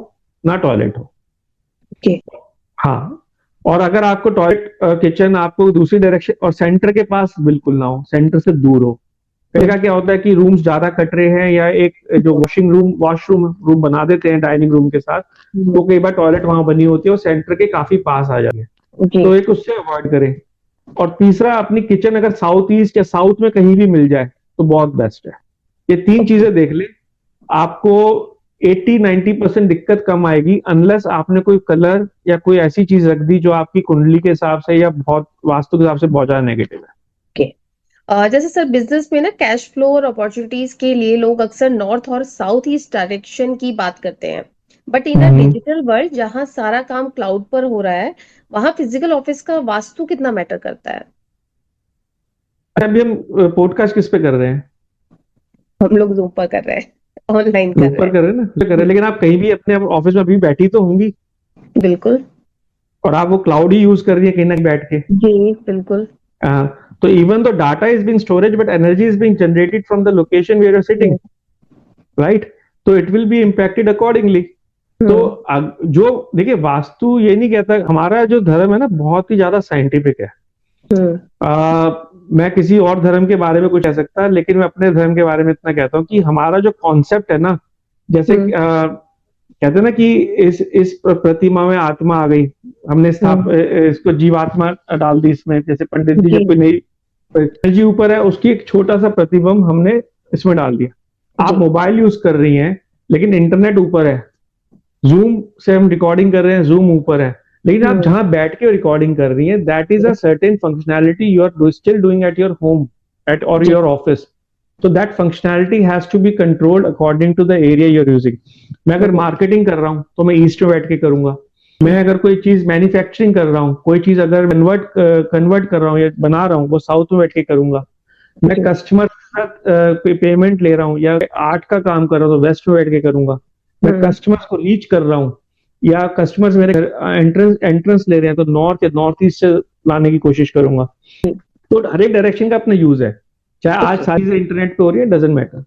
ना टॉयलेट हो। ओके हाँ, और अगर आपको टॉयलेट किचन आपको दूसरी डायरेक्शन और सेंटर के पास बिल्कुल ना हो, सेंटर से दूर हो। कई का क्या होता है कि रूम्स ज्यादा कट रहे हैं, या एक जो वॉशरूम बना देते हैं डाइनिंग रूम के साथ, तो कई बार टॉयलेट वहां बनी होती है और सेंटर के काफी पास आ जाती है, जी तो एक उससे अवॉइड करें। और तीसरा, अपनी किचन अगर साउथ ईस्ट या साउथ में कहीं भी मिल जाए तो बहुत बेस्ट है। ये तीन चीजें देख ले, आपको 80-90% दिक्कत कम आएगी, अनलेस आपने कोई कलर या कोई ऐसी चीज रख दी जो आपकी कुंडली के हिसाब से या बहुत वास्तु के हिसाब से बहुत ज्यादा नेगेटिव है। जैसे सर बिजनेस में ना कैश फ्लो और अपॉर्चुनिटीज के लिए लोग अक्सर नॉर्थ और साउथ ईस्ट डायरेक्शन की बात करते हैं, but in a digital world जहां सारा काम क्लाउड पर हो रहा है, वहां फिजिकल ऑफिस का वास्तु कितना मैटर करता है? अभी हम पॉडकास्ट किस पे कर रहे हैं? हम लोग जूम पर कर रहे हैं, ऑनलाइन कर रहे ऊपर कर रहे हैं ना, कर रहे हैं, लेकिन आप कहीं भी अपने ऑफिस में अभी बैठी तो होंगी, हैं। बिल्कुल और आप वो क्लाउड ही यूज कर रही है कहीं ना कहीं बैठ के। जी बिल्कुल तो even though data is being storage, but energy is being generated from the location where you are sitting, right? तो it will be impacted accordingly. तो जो देखिए, वास्तु ये नहीं कहता, हमारा जो धर्म है ना बहुत ही ज्यादा साइंटिफिक है। मैं किसी और धर्म के बारे में कुछ कह सकता, लेकिन मैं अपने धर्म के बारे में इतना कहता हूँ कि हमारा जो कॉन्सेप्ट है ना, जैसे कहते हैं ना कि इस प्रतिमा में आत्मा आ गई, हमने इसको जीवात्मा डाल दी इसमें, जैसे पंडित जी जब कोई नई एनर्जी ऊपर है उसकी एक छोटा सा प्रतिबिंब हमने इसमें डाल दिया। आप मोबाइल यूज कर रही हैं लेकिन इंटरनेट ऊपर है, जूम से हम रिकॉर्डिंग कर रहे हैं, जूम ऊपर है, लेकिन आप जहां बैठ के रिकॉर्डिंग कर रही हैं, that is a certain functionality you are still doing at your home at or your office. So that functionality has to be controlled according to the area you're using. मैं अगर मार्केटिंग कर रहा हूं तो मैं ईस्ट में बैठ के करूंगा। मैं अगर कोई चीज मैन्युफैक्चरिंग कर रहा हूँ, कोई चीज अगर कन्वर्ट कर रहा हूँ या बना रहा हूँ, वो साउथ में बैठ के करूंगा। मैं कस्टमर के साथ पेमेंट ले रहा हूँ या आर्ट का काम कर रहा हूँ तो वेस्ट में बैठ के करूंगा। मैं कस्टमर्स को रीच कर रहा हूँ या कस्टमर्स मेरे एंट्रेंस ले रहे हैं तो नॉर्थ या नॉर्थ ईस्ट से लाने की कोशिश करूंगा। तो हर एक डायरेक्शन का अपना यूज है, चाहे आज सारी चीजें इंटरनेट पे हो रही है, डजंट मैटर,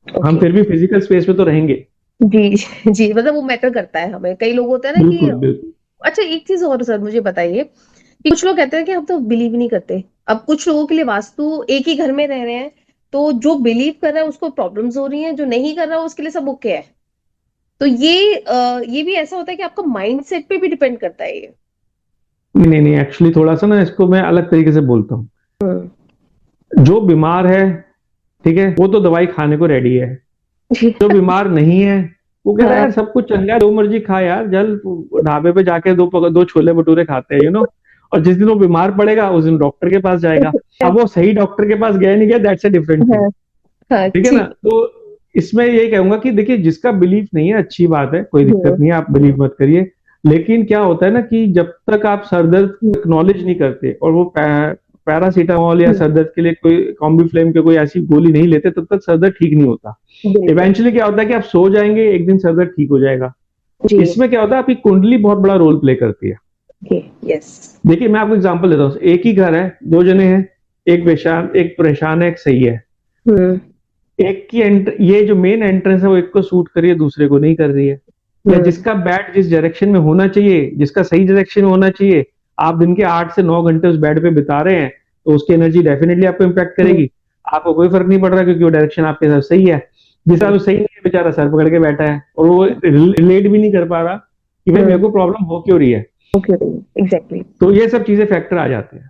हम फिर भी फिजिकल स्पेस में तो रहेंगे। जी जी, मतलब वो मैटर करता है हमें। कई लोग होते हैं ना कि अच्छा, एक चीज और सर मुझे बताइए कि कुछ लोग कहते हैं कि हम तो बिलीव नहीं करते। अब कुछ लोगों के लिए वास्तु, एक ही घर में रह रहे हैं तो जो बिलीव कर रहा है उसको प्रॉब्लम्स हो रही हैं, जो नहीं कर रहा है उसके लिए सब ओके है। तो ये भी ऐसा होता है कि आपका माइंडसेट पे भी डिपेंड करता है ये? नहीं, एक्चुअली थोड़ा सा ना इसको मैं अलग तरीके से बोलता हूँ। जो बीमार है, ठीक है, वो तो दवाई खाने को रेडी है। जो बीमार नहीं है वो कह रहा है यार सब कुछ चंगा है, जो मर्जी खा यार, जल ढाबे पे जाके दो छोले भटूरे खाते हैं, और जिस दिन वो बीमार पड़ेगा उस दिन डॉक्टर के पास जाएगा। अब वो सही डॉक्टर के पास गया नहीं गया, दैट्स अ डिफरेंट थिंग, ठीक है ना? तो इसमें यही कहूंगा कि देखिए, जिसका बिलीफ नहीं है अच्छी बात है, कोई दिक्कत नहीं है, आप बिलीव मत करिए। लेकिन क्या होता है ना कि जब तक आप सरदर्द एक्नॉलेज नहीं करते और वो पैरासीटामोल या सरदर्द के लिए कोई कॉम्बीफ्लेम के कोई ऐसी गोली नहीं लेते, तब तक सरदर्द ठीक नहीं होता। इवेंचुअली क्या होता है कि आप सो जाएंगे, एक दिन सरदर्द ठीक हो जाएगा। इसमें क्या होता है, आपकी कुंडली बहुत बड़ा रोल प्ले करती है। देखिए, मैं आपको एग्जांपल देता हूँ। एक ही घर है, दो जने हैं, एक परेशान है, एक सही है। एक की ये जो मेन एंट्रेंस है वो एक को सूट कर रही है, दूसरे को नहीं कर रही है। या जिसका बेड जिस डायरेक्शन में होना चाहिए, जिसका सही डायरेक्शन में होना चाहिए, आप दिन के 8 से 9 घंटे उस बेड पे बिता रहे हैं, तो उसकी एनर्जी डेफिनेटली आपको इम्पैक्ट करेगी। आपको कोई फर्क नहीं पड़ रहा क्योंकि वो डायरेक्शन आपके साथ सही है। जिसका तो सही नहीं है, बेचारा सर पकड़ के बैठा है और वो रिलेट भी नहीं कर पा रहा कि भाई मेरे को प्रॉब्लम हो क्यों रही है। एग्जैक्टली। तो ये सब चीजें फैक्टर आ जाते हैं।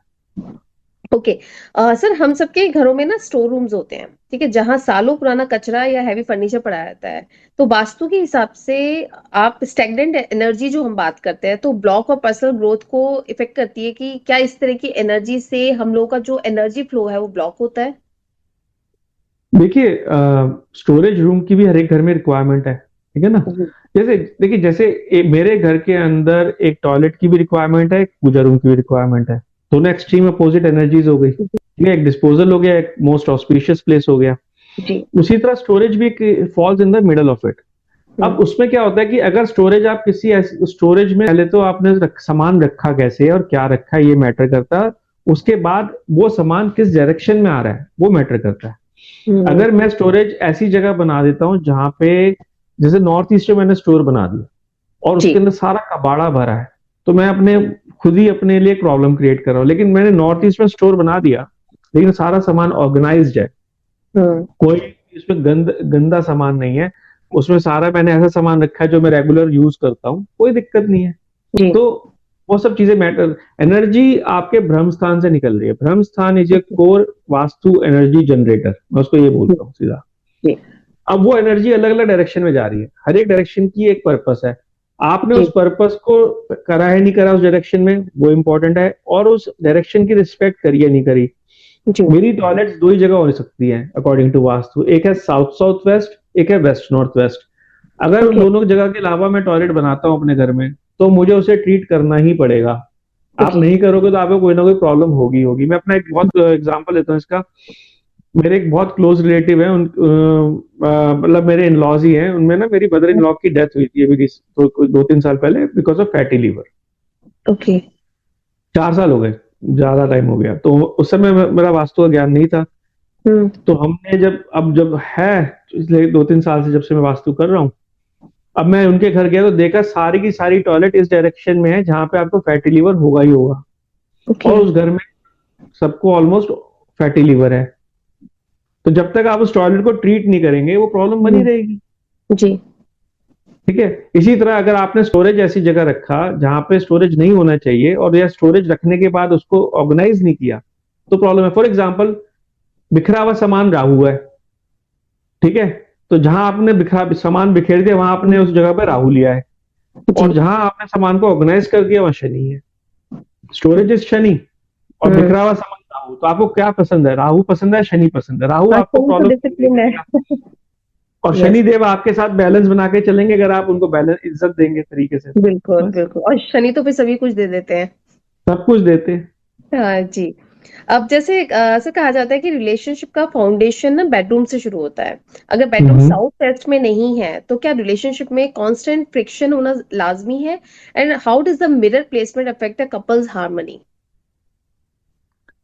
ओके सर, हम सबके घरों में ना स्टोर रूम्स होते हैं, ठीक है, जहां सालों पुराना कचरा या हैवी फर्नीचर पड़ा रहता है। तो वास्तु के हिसाब से आप स्टैग्नेंट एनर्जी जो हम बात करते हैं, तो ब्लॉक और पर्सनल ग्रोथ को इफेक्ट करती है कि क्या इस तरह की एनर्जी से हम लोगों का जो एनर्जी फ्लो है वो ब्लॉक होता है? देखिए, स्टोरेज रूम की भी हर एक घर में रिक्वायरमेंट है, ठीक है ना? जैसे देखिए, जैसे मेरे घर के अंदर एक टॉयलेट की भी रिक्वायरमेंट है, एक पूजा रूम की भी रिक्वायरमेंट है। दोनों एक्सट्रीम अपोजिट एनर्जीज हो गई, ठीक है? एक डिस्पोजल हो गया, एक मोस्ट ऑस्पिशियस प्लेस हो गया। उसी तरह स्टोरेज भी falls in the middle of it. अब उसमें क्या होता है कि अगर स्टोरेज आप किसी स्टोरेज में, पहले तो आपने सामान रखा कैसे है और क्या रखा है ये मैटर करता है, उसके बाद वो सामान किस डायरेक्शन में आ रहा है वो मैटर करता है। अगर मैं स्टोरेज ऐसी जगह बना देता हूँ जहां पे, जैसे नॉर्थ ईस्ट में मैंने स्टोर बना दिया और उसके अंदर सारा कबाड़ा भरा है, तो मैं अपने खुद ही अपने लिए प्रॉब्लम क्रिएट कर रहा हूँ। लेकिन मैंने नॉर्थ ईस्ट में स्टोर बना दिया, लेकिन सारा सामान ऑर्गेनाइज्ड है, कोई इसमें गंदा सामान नहीं है, उसमें सारा मैंने ऐसा सामान रखा है जो मैं रेगुलर यूज करता हूँ, कोई दिक्कत नहीं है। तो वो सब चीजें मैटर। एनर्जी आपके ब्रह्म स्थान से निकल रही है। ब्रह्म स्थान is a core vastu energy generator, मैं उसको ये बोलता हूँ सीधा। अब वो एनर्जी अलग अलग डायरेक्शन में जा रही है, हर एक डायरेक्शन की एक पर्पस है। आपने उस पर्पस को करा है नहीं करा उस डायरेक्शन में, वो इंपॉर्टेंट है, और उस डायरेक्शन की रिस्पेक्ट करी है नहीं करी। मेरी टॉयलेट्स दो ही जगह हो सकती हैं अकॉर्डिंग टू वास्तु, एक है साउथ साउथ वेस्ट, एक है वेस्ट नॉर्थ वेस्ट। अगर उन दोनों जगह के अलावा मैं टॉयलेट बनाता हूँ अपने घर में, तो मुझे उसे ट्रीट करना ही पड़ेगा। आप नहीं करोगे तो आपको कोई ना कोई प्रॉब्लम होगी होगी। मैं अपना एक बहुत एग्जांपल लेता हूँ इसका। मेरे एक बहुत क्लोज रिलेटिव है, मतलब मेरे इन लॉज ही हैं, उनमें ना मेरी मदर इन लॉ की डेथ हुई थी अभी 2-3 साल पहले बिकॉज ऑफ फैटी लीवर। 4 साल हो गए, ज्यादा टाइम हो गया। तो उस समय मेरा वास्तु का ज्ञान नहीं था। तो हमने जब है इसलिए 2-3 साल से जब से मैं वास्तु कर रहा हूँ, अब मैं उनके घर गया तो देखा सारी की सारी टॉयलेट इस डायरेक्शन में है जहां पे आपको फैटी लीवर होगा ही होगा। और उस घर में सबको ऑलमोस्ट फैटी लीवर है। तो जब तक आप उस टॉयलेट को ट्रीट नहीं करेंगे वो प्रॉब्लम बनी रहेगी जी। ठीक है। इसी तरह अगर आपने स्टोरेज ऐसी जगह रखा जहां पे स्टोरेज नहीं होना चाहिए, और या स्टोरेज रखने के बाद उसको ऑर्गेनाइज नहीं किया, तो प्रॉब्लम है। फॉर एग्जाम्पल, बिखरा हुआ सामान राहु है, ठीक है। तो जहां आपने सामान बिखेर दिया वहां आपने उस जगह पर राहु लिया है, और जहां आपने सामान को ऑर्गेनाइज कर दिया वहां शनि है। स्टोरेज इज शनि और बिखरा हुआ सामान राहु। तो आपको क्या पसंद है, राहु पसंद है शनि पसंद है? राहु आपको प्रॉब्लम है और शनि देव आपके साथ बैलेंस बना के चलेंगे अगर आप उनको बैलेंस इज्जत देंगे तरीके से। बिल्कुल बिल्कुल। और शनि तो फिर सभी कुछ दे देते हैं, सब कुछ देते हैं। हाँ जी। अब जैसे ऐसा कहा जाता है कि रिलेशनशिप का फाउंडेशन ना बेडरूम से शुरू होता है। अगर बेडरूम साउथ वेस्ट में नहीं है तो क्या रिलेशनशिप में कांस्टेंट फ्रिक्शन होना लाजमी है? And how does the mirror placement affect a couples harmony?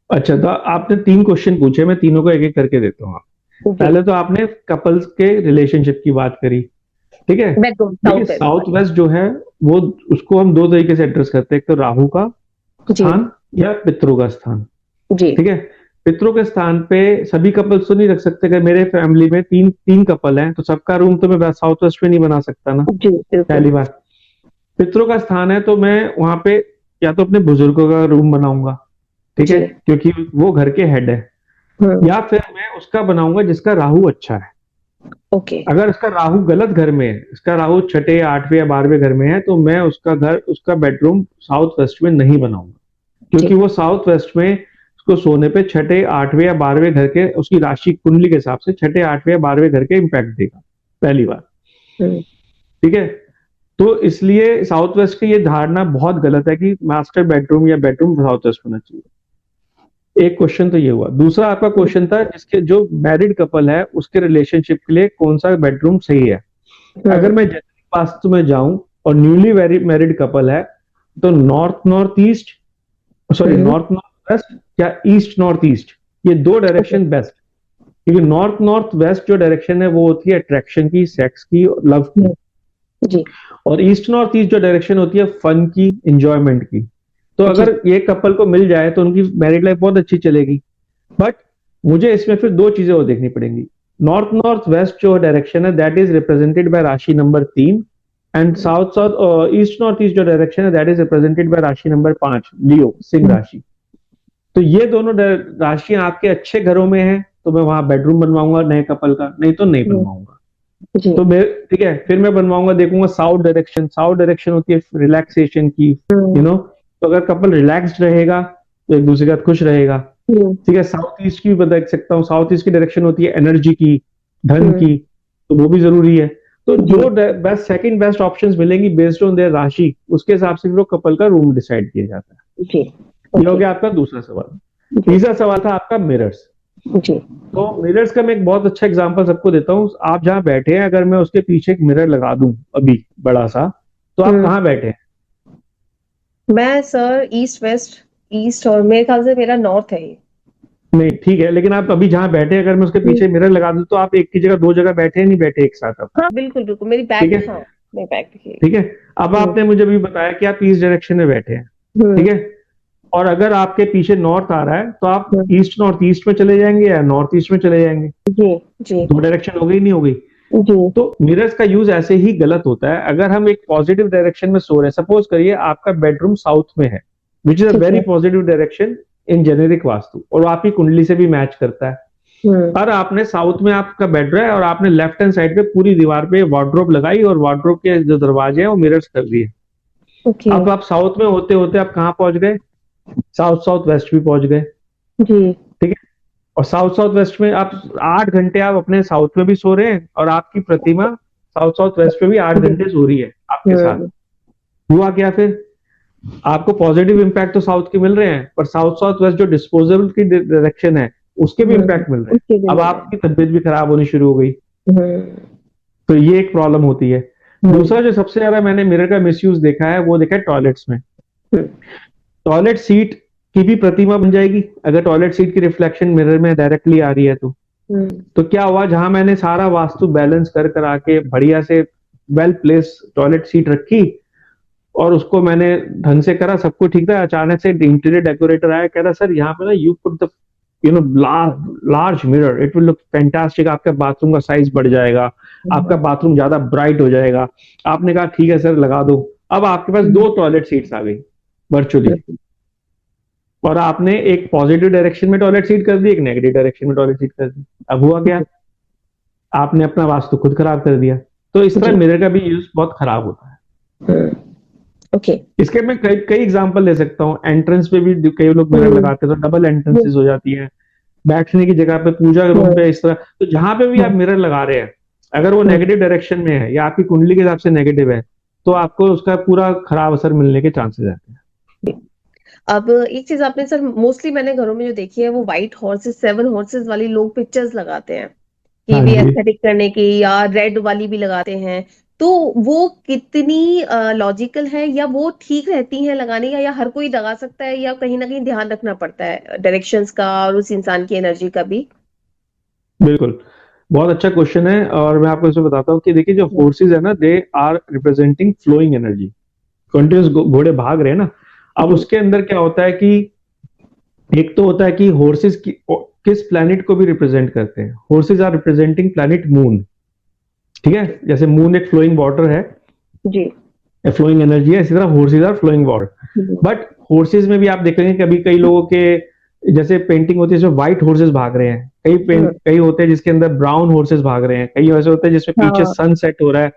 अच्छा, तो आपने 3 क्वेश्चन पूछे, मैं तीनों को एक एक करके देता हूँ। पहले तो आपने कपल्स के रिलेशनशिप की बात करी, ठीक है। साउथ वेस्ट जो है वो, उसको हम 2 तरीके से एड्रेस करते हैं। एक तो राहु का स्थान या पितरों का स्थान, ठीक है। पितरों के स्थान पे सभी कपल्स तो नहीं रख सकते। अगर मेरे फैमिली में तीन कपल हैं तो सबका रूम तो मैं साउथ वेस्ट में नहीं बना सकता ना, पहली बात। पितरों का स्थान है तो मैं वहां पे या तो अपने बुजुर्गों का रूम बनाऊंगा, ठीक है, क्योंकि वो घर के हेड है, या फिर मैं उसका बनाऊंगा जिसका राहु अच्छा है। ओके। अगर उसका राहु गलत घर में है, इसका राहु 6, 8वें या 12वें घर में है, तो मैं उसका बेडरूम साउथ वेस्ट में नहीं बनाऊंगा, क्योंकि वो साउथ वेस्ट में उसको सोने पे 6, 8वें या 12वें घर के, उसकी राशि कुंडली के हिसाब से 6, 8वें या 12वें घर के इम्पैक्ट देगा, पहली बात, ठीक है। तो इसलिए साउथ वेस्ट की ये धारणा बहुत गलत है कि मास्टर बेडरूम या बेडरूम साउथ वेस्ट होना चाहिए। एक क्वेश्चन तो ये हुआ। दूसरा आपका क्वेश्चन था जिसके जो मैरिड कपल है उसके रिलेशनशिप के लिए कौन सा बेडरूम सही है। अगर मैं जनरल वास्तु में जाऊं और न्यूली मैरिड कपल है तो नॉर्थ नॉर्थ वेस्ट या ईस्ट नॉर्थ ईस्ट, ये 2 डायरेक्शन बेस्ट। क्योंकि नॉर्थ नॉर्थ वेस्ट जो डायरेक्शन है वो होती है अट्रैक्शन की, सेक्स की, लव की जी। और ईस्ट नॉर्थ ईस्ट जो डायरेक्शन होती है फन की, एंजॉयमेंट की। तो अगर ये कपल को मिल जाए तो उनकी मैरिड लाइफ बहुत अच्छी चलेगी। बट मुझे इसमें फिर 2 चीजें और देखनी पड़ेंगी। नॉर्थ नॉर्थ वेस्ट जो डायरेक्शन है दैट इज रिप्रेजेंटेड बाय राशि number 3, and south south east north east जो डायरेक्शन है दैट इज रिप्रेजेंटेड बाय राशि नंबर 5, लियो, सिंह राशि। तो ये दोनों राशियां आपके अच्छे घरों में है तो मैं वहां बेडरूम बनवाऊंगा नए कपल का, नहीं तो नहीं बनवाऊंगा। तो मैं, ठीक है, फिर मैं बनवाऊंगा, देखूंगा साउथ डायरेक्शन होती है रिलैक्सेशन की, यू नो। तो अगर कपल रिलैक्स्ड रहेगा तो एक दूसरे के साथ खुश रहेगा, ठीक है। साउथ ईस्ट की भी देख सकता हूँ, साउथ ईस्ट की डायरेक्शन होती है एनर्जी की, धन की, तो वो भी जरूरी है। तो जो बेस्ट सेकंड बेस्ट ऑप्शंस मिलेंगी बेस्ड ऑन देयर राशि, उसके हिसाब से फिर वो कपल का रूम डिसाइड किया जाता है। ये हो गया आपका दूसरा सवाल। तीसरा सवाल था आपका मिरर्स। जी। तो मिरर्स का मैं एक बहुत अच्छा एग्जांपल सबको देता हूँ। आप जहाँ बैठे हैं, अगर मैं उसके पीछे एक मिरर लगा दूं अभी बड़ा सा, तो आप कहाँ बैठे हैं? मैं सर ईस्ट वेस्ट, ईस्ट, और मेरे ख्याल से मेरा नॉर्थ है ये। नहीं, ठीक है, लेकिन आप अभी जहाँ बैठे हैं, अगर मैं उसके पीछे मिरर लगा दूं, तो आप एक की जगह दो जगह बैठे हैं, नहीं बैठे एक साथ अब? हाँ बिल्कुल बिल्कुल, मेरी ठीक बैक, है, हाँ मेरी बैक दिखिए। ठीक है। अब आपने मुझे अभी बताया कि आप ईस्ट डायरेक्शन में बैठे हैं, ठीक है। और अगर आपके पीछे नॉर्थ आ रहा है, तो आप ईस्ट नॉर्थ ईस्ट में चले जाएंगे या नॉर्थ ईस्ट में चले जाएंगे? जी जी दो डायरेक्शन हो गई, नहीं हो गई? जी। तो मिरर्स का यूज ऐसे ही गलत होता है। अगर हम एक पॉजिटिव डायरेक्शन में सो रहे हैं, सपोज करिए आपका बेडरूम साउथ में है, which is a very positive direction in generic vastu, और वो आपकी कुंडली से भी मैच करता है। पर आपने साउथ में आपका बेड रहा है और आपने लेफ्ट हैंड साइड पे पूरी दीवार पे वार्डरोब लगाई और वार्डरोब के जो दरवाजे हैं वो मिरर्स कर दिए। अब आप साउथ में होते होते आप कहाँ पहुंच गए? साउथ साउथ वेस्ट भी पहुंच गए, जी। ठीक है। और साउथ साउथ वेस्ट में आप 8 घंटे आप अपने साउथ में भी सो रहे हैं, और आपकी प्रतिमा साउथ साउथ वेस्ट में भी 8 घंटे सो रही है आपके साथ। हुआ क्या फिर? आपको पॉजिटिव इंपैक्ट तो साउथ के मिल रहे हैं, पर साउथ साउथ वेस्ट जो डिस्पोजेबल की डायरेक्शन है, उसके भी इंपैक्ट मिल रहे हैं। अब आपकी तबीयत भी खराब होनी शुरू हो गई। तो ये एक प्रॉब्लम होती है। दूसरा जो सबसे ज्यादा मैंने मिरर का मिसयूज देखा है, वो देखा है टॉयलेट्स में। टॉयलेट सीट की भी प्रतिमा बन जाएगी अगर टॉयलेट सीट की रिफ्लेक्शन मिरर में डायरेक्टली आ रही है तो क्या हुआ, जहां मैंने सारा वास्तु बैलेंस कर कर आके बढ़िया से वेल प्लेस टॉयलेट सीट रखी और उसको मैंने ढंग से करा, सब कुछ ठीक था, अचानक से इंटीरियर डेकोरेटर आया, कह रहा सर यहाँ पे ना you put the large mirror, it will look fantastic, आपका बाथरूम का साइज बढ़ जाएगा, आपका बाथरूम ज्यादा ब्राइट हो जाएगा। आपने कहा ठीक है सर लगा दो। अब आपके पास 2 टॉयलेट सीट्स आ गई वर्चुअली, और आपने एक पॉजिटिव डायरेक्शन में टॉयलेट सीट कर दी, एक नेगेटिव डायरेक्शन में टॉयलेट सीट कर दी। अब हुआ क्या? आपने अपना वास्तु खुद खराब कर दिया। तो इस तरह मिरर का भी यूज बहुत खराब होता है। ओके। इसके मैं कई कई एग्जांपल दे सकता हूँ। एंट्रेंस पे भी कई लोग मिरर लगाते हैं तो डबल एंट्रेंसेस हो जाती है, बैठने की जगह पे, पूजा रूम पे, इस तरह। तो जहां पे भी आप मिरर लगा रहे हैं, अगर वो नेगेटिव डायरेक्शन में है या आपकी कुंडली के हिसाब से नेगेटिव है, तो आपको उसका पूरा खराब असर मिलने के चांसेस रहते हैं। अब एक चीज आपने सर, मोस्टली मैंने घरों में जो देखी है वो व्हाइट हॉर्सेस, 7 हॉर्सेस वाली लोग पिक्चर्स लगाते हैं कि भी एस्थेटिक करने की, या रेड वाली भी लगाते हैं। तो वो कितनी लॉजिकल है, या वो ठीक रहती हैं लगाने का, या हर कोई लगा सकता है, या कहीं ना कहीं ध्यान रखना पड़ता है डायरेक्शंस का और उस इंसान की एनर्जी का भी? बिल्कुल, बहुत अच्छा क्वेश्चन है, और मैं आपको इसमें बताता हूँ कि देखिए जो फोर्सेस है ना, they are representing flowing energy. Continuous घोड़े भाग रहे हैं ना, अब उसके अंदर क्या होता है कि एक तो होता है कि हॉर्सेस की किस प्लैनेट को भी रिप्रेजेंट करते हैं। Horses are representing planet moon, ठीक है। जैसे मून एक फ्लोइंग वाटर है जी, फ्लोइंग एनर्जी है, इसी तरह horses are flowing water. But horses में भी आप देखेंगे कभी कई लोगों के जैसे पेंटिंग होती है जिसमें व्हाइट हॉर्सेस भाग रहे हैं, कई होते हैं जिसके अंदर ब्राउन हॉर्सेस भाग रहे हैं, कई ऐसे होते हैं जिसमें पीछे सन सेट हो रहा है,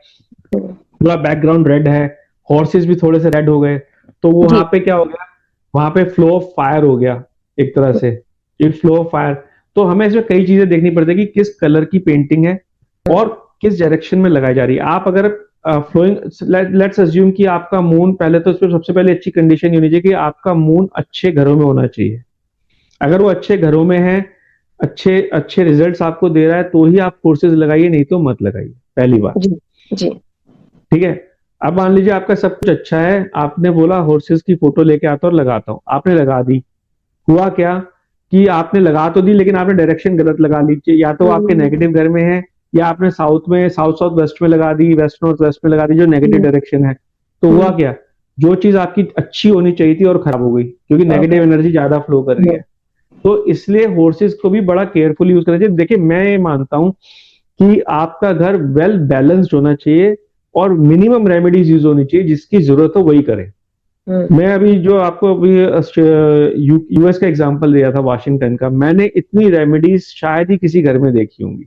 पूरा बैकग्राउंड रेड है, हॉर्सेस भी थोड़े से रेड हो गए, तो वहां पे क्या हो गया, वहां पे फ्लो ऑफ फायर हो गया एक तरह से, इट फ्लो ऑफ फायर। तो हमें इसमें कई चीजें देखनी पड़ती है कि किस कलर की पेंटिंग है और किस डायरेक्शन में लगाई जा रही है। आप अगर फ्लोइंग, लेट्स अज्यूम कि आपका मून, पहले तो इसमें सबसे पहले अच्छी कंडीशन होनी चाहिए कि आपका मून अच्छे घरों में होना चाहिए। अगर वो अच्छे घरों में है, अच्छे अच्छे रिजल्ट्स आपको दे रहा है, तो ही आप फोर्सेस लगाइए, नहीं तो मत लगाइए, पहली बात। जी, ठीक है। अब मान लीजिए आपका सब कुछ अच्छा है, आपने बोला हॉर्सेस की फोटो लेके आता और लगाता हूं, आपने लगा दी। हुआ क्या कि आपने लगा तो दी, लेकिन आपने डायरेक्शन गलत लगा ली, या तो आपके नेगेटिव घर में है, या आपने साउथ में, साउथ साउथ वेस्ट में लगा दी, वेस्ट नॉर्थ वेस्ट में लगा दी, जो नेगेटिव डायरेक्शन है। तो हुआ क्या, जो चीज आपकी अच्छी होनी चाहिए थी और खराब हो गई, क्योंकि नेगेटिव एनर्जी ज्यादा फ्लो कर रही है। तो इसलिए हॉर्सेस को भी बड़ा केयरफुली यूज करना चाहिए। देखिए, मैं ये मानता हूं कि आपका घर वेल बैलेंस्ड होना चाहिए और मिनिमम रेमेडीज यूज होनी चाहिए, जिसकी जरूरत हो वही करें। मैं अभी जो आपको अभी यूएस का एग्जांपल दिया था, वाशिंगटन का, मैंने इतनी रेमेडीज शायद ही किसी घर में देखी होंगी।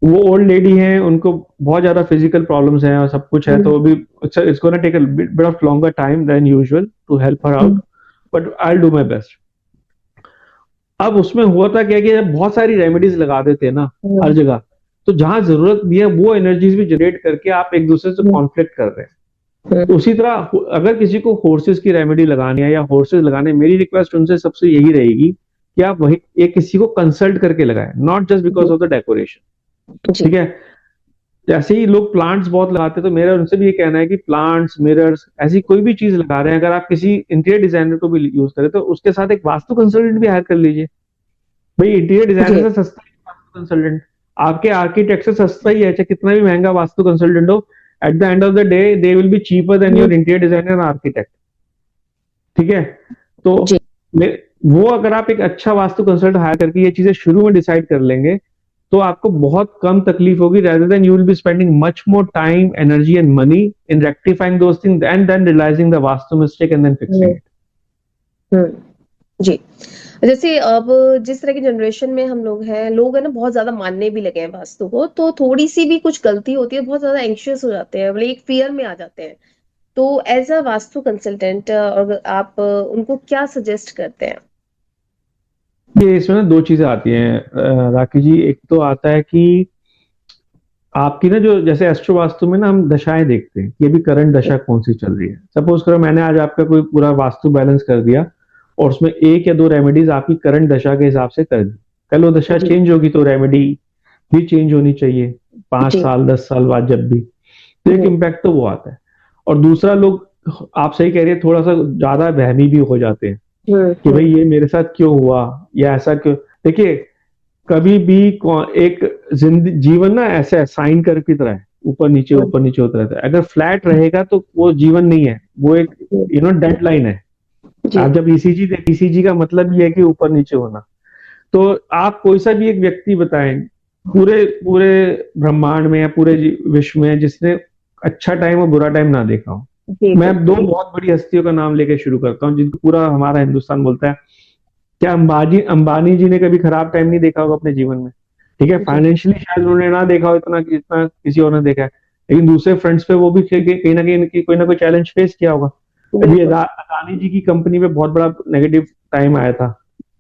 वो ओल्ड लेडी हैं, उनको बहुत ज्यादा फिजिकल प्रॉब्लम्स हैं और सब कुछ है, तो अभी it's gonna take a bit of longer time than usual to help her out, but I will do my best. अब उसमें हुआ था क्या कि जब बहुत सारी रेमेडीज लगा देते हैं ना हर जगह, तो जहां जरूरत भी है वो एनर्जीज भी जनरेट करके आप एक दूसरे से कॉन्फ्लिक्ट कर रहे हैं। तो उसी तरह अगर किसी को हॉर्सेस की रेमेडी लगानी है या हॉर्सेस लगाने, मेरी रिक्वेस्ट उनसे सबसे यही रहेगी कि आप वही एक किसी को कंसल्ट करके लगाएं, not just because of the decoration. जी ठीक है, जैसे ही लोग प्लांट्स बहुत लगाते हैं, तो मेरा उनसे भी ये कहना है कि प्लांट्स, मिरर्स, ऐसी कोई भी चीज लगा रहे हैं, अगर आप किसी इंटीरियर डिजाइनर को भी यूज करें तो उसके साथ एक वास्तु कंसल्टेंट भी हायर कर लीजिए। भाई इंटीरियर जी डिजाइनर से सस्ता है वास्तु कंसल्टेंट, आपके आर्किटेक्ट से सस्ता ही है, चाहे कितना भी महंगा वास्तु कंसल्टेंट हो, at the end of the day they will be cheaper than your interior designer and architect. ठीक है, तो जी वो अगर आप एक अच्छा वास्तु कंसल्टेंट हायर करके ये चीजें शुरू में डिसाइड कर लेंगे, तो आपको बहुत कम तकलीफ होगी, rather than you will be spending much more time, energy and money in rectifying those things and then realizing the vastu mistake and then fixing it. जी जैसे अब जिस तरह की जनरेशन में हम लोग हैं, लोग है ना बहुत ज्यादा मानने भी लगे हैं वास्तु को, तो थोड़ी सी भी कुछ गलती होती है बहुत ज्यादा एंग्शियस हो जाते हैं, मतलब एक फियर में आ जाते हैं। तो एज अ वास्तु कंसल्टेंट और आप उनको क्या सजेस्ट करते हैं? ये इसमें ना दो चीजें आती हैं राखी जी। एक तो आता है कि आपकी ना जो जैसे एस्ट्रो वास्तु में ना हम दशाएं देखते हैं कि अभी करंट दशा कौन सी चल रही है। सपोज करो मैंने आज आपका कोई पूरा वास्तु बैलेंस कर दिया और उसमें एक या दो रेमेडीज आपकी करंट दशा के हिसाब से कर दी, कल वो दशा जी चेंज होगी तो रेमेडी भी चेंज होनी चाहिए 5 जी साल 10 साल बाद जब भी, तो एक इम्पैक्ट तो वो आता है। और दूसरा, लोग आप सही कह रही है, थोड़ा सा ज्यादा वहमी भी हो जाते हैं कि भाई ये मेरे साथ क्यों हुआ या ऐसा क्यों। देखिए कभी भी एक जीवन ना ऐसा है, साइन कर्व की तरह है, ऊपर नीचे होता रहता है। अगर फ्लैट रहेगा तो वो जीवन नहीं है, वो एक डेड लाइन है। जी आप जब ईसीजी का मतलब ये है कि ऊपर नीचे होना। तो आप कोई सा भी एक व्यक्ति बताएं पूरे पूरे ब्रह्मांड में या पूरे विश्व में जिसने अच्छा टाइम और बुरा टाइम ना देखा हो। जी मैं दो बहुत बड़ी हस्तियों का नाम लेके शुरू करता हूँ जिनको पूरा हमारा हिंदुस्तान बोलता है। क्या अंबानी जी ने कभी खराब टाइम नहीं देखा होगा अपने जीवन में? ठीक है, जी फाइनेंशियली शायद उन्होंने ना देखा हो इतना जितना किसी और ने देखा है, लेकिन दूसरे फ्रंट्स पे वो भी कहीं ना कोई चैलेंज फेस किया होगा। अभी बिल्कुल अदानी जी की कंपनी पे बहुत बड़ा नेगेटिव टाइम आया था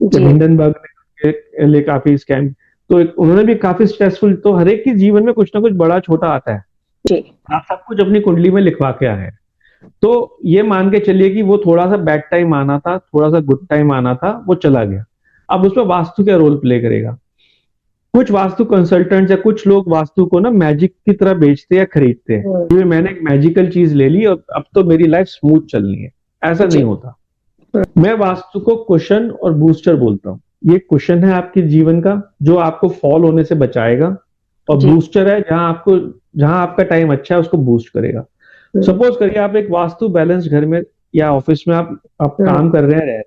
जब जी हिंडनबर्ग ने ले काफी स्कैम, तो उन्होंने भी काफी स्ट्रेसफुल। तो हर एक के जीवन में कुछ ना कुछ बड़ा छोटा आता है, जी आप सब कुछ अपनी कुंडली में लिखवा के आए हैं। तो ये मान के चलिए कि वो थोड़ा सा बैड टाइम आना था, थोड़ा सा गुड टाइम आना था, वो चला गया। अब उसमें वास्तु क्या रोल प्ले करेगा? कुछ वास्तु कंसल्टेंट्स या कुछ लोग वास्तु को ना मैजिक की तरह बेचते या खरीदते हैं कि मैंने एक मैजिकल चीज ले ली और अब तो मेरी लाइफ स्मूथ चलनी है। ऐसा नहीं होता। मैं वास्तु को कुशन और बूस्टर बोलता हूँ। ये कुशन है आपके जीवन का जो आपको फॉल होने से बचाएगा, और बूस्टर है जहां आपका टाइम अच्छा है उसको बूस्ट करेगा। सपोज करिए आप एक वास्तु बैलेंस घर में या ऑफिस में आप काम कर रहे हैं,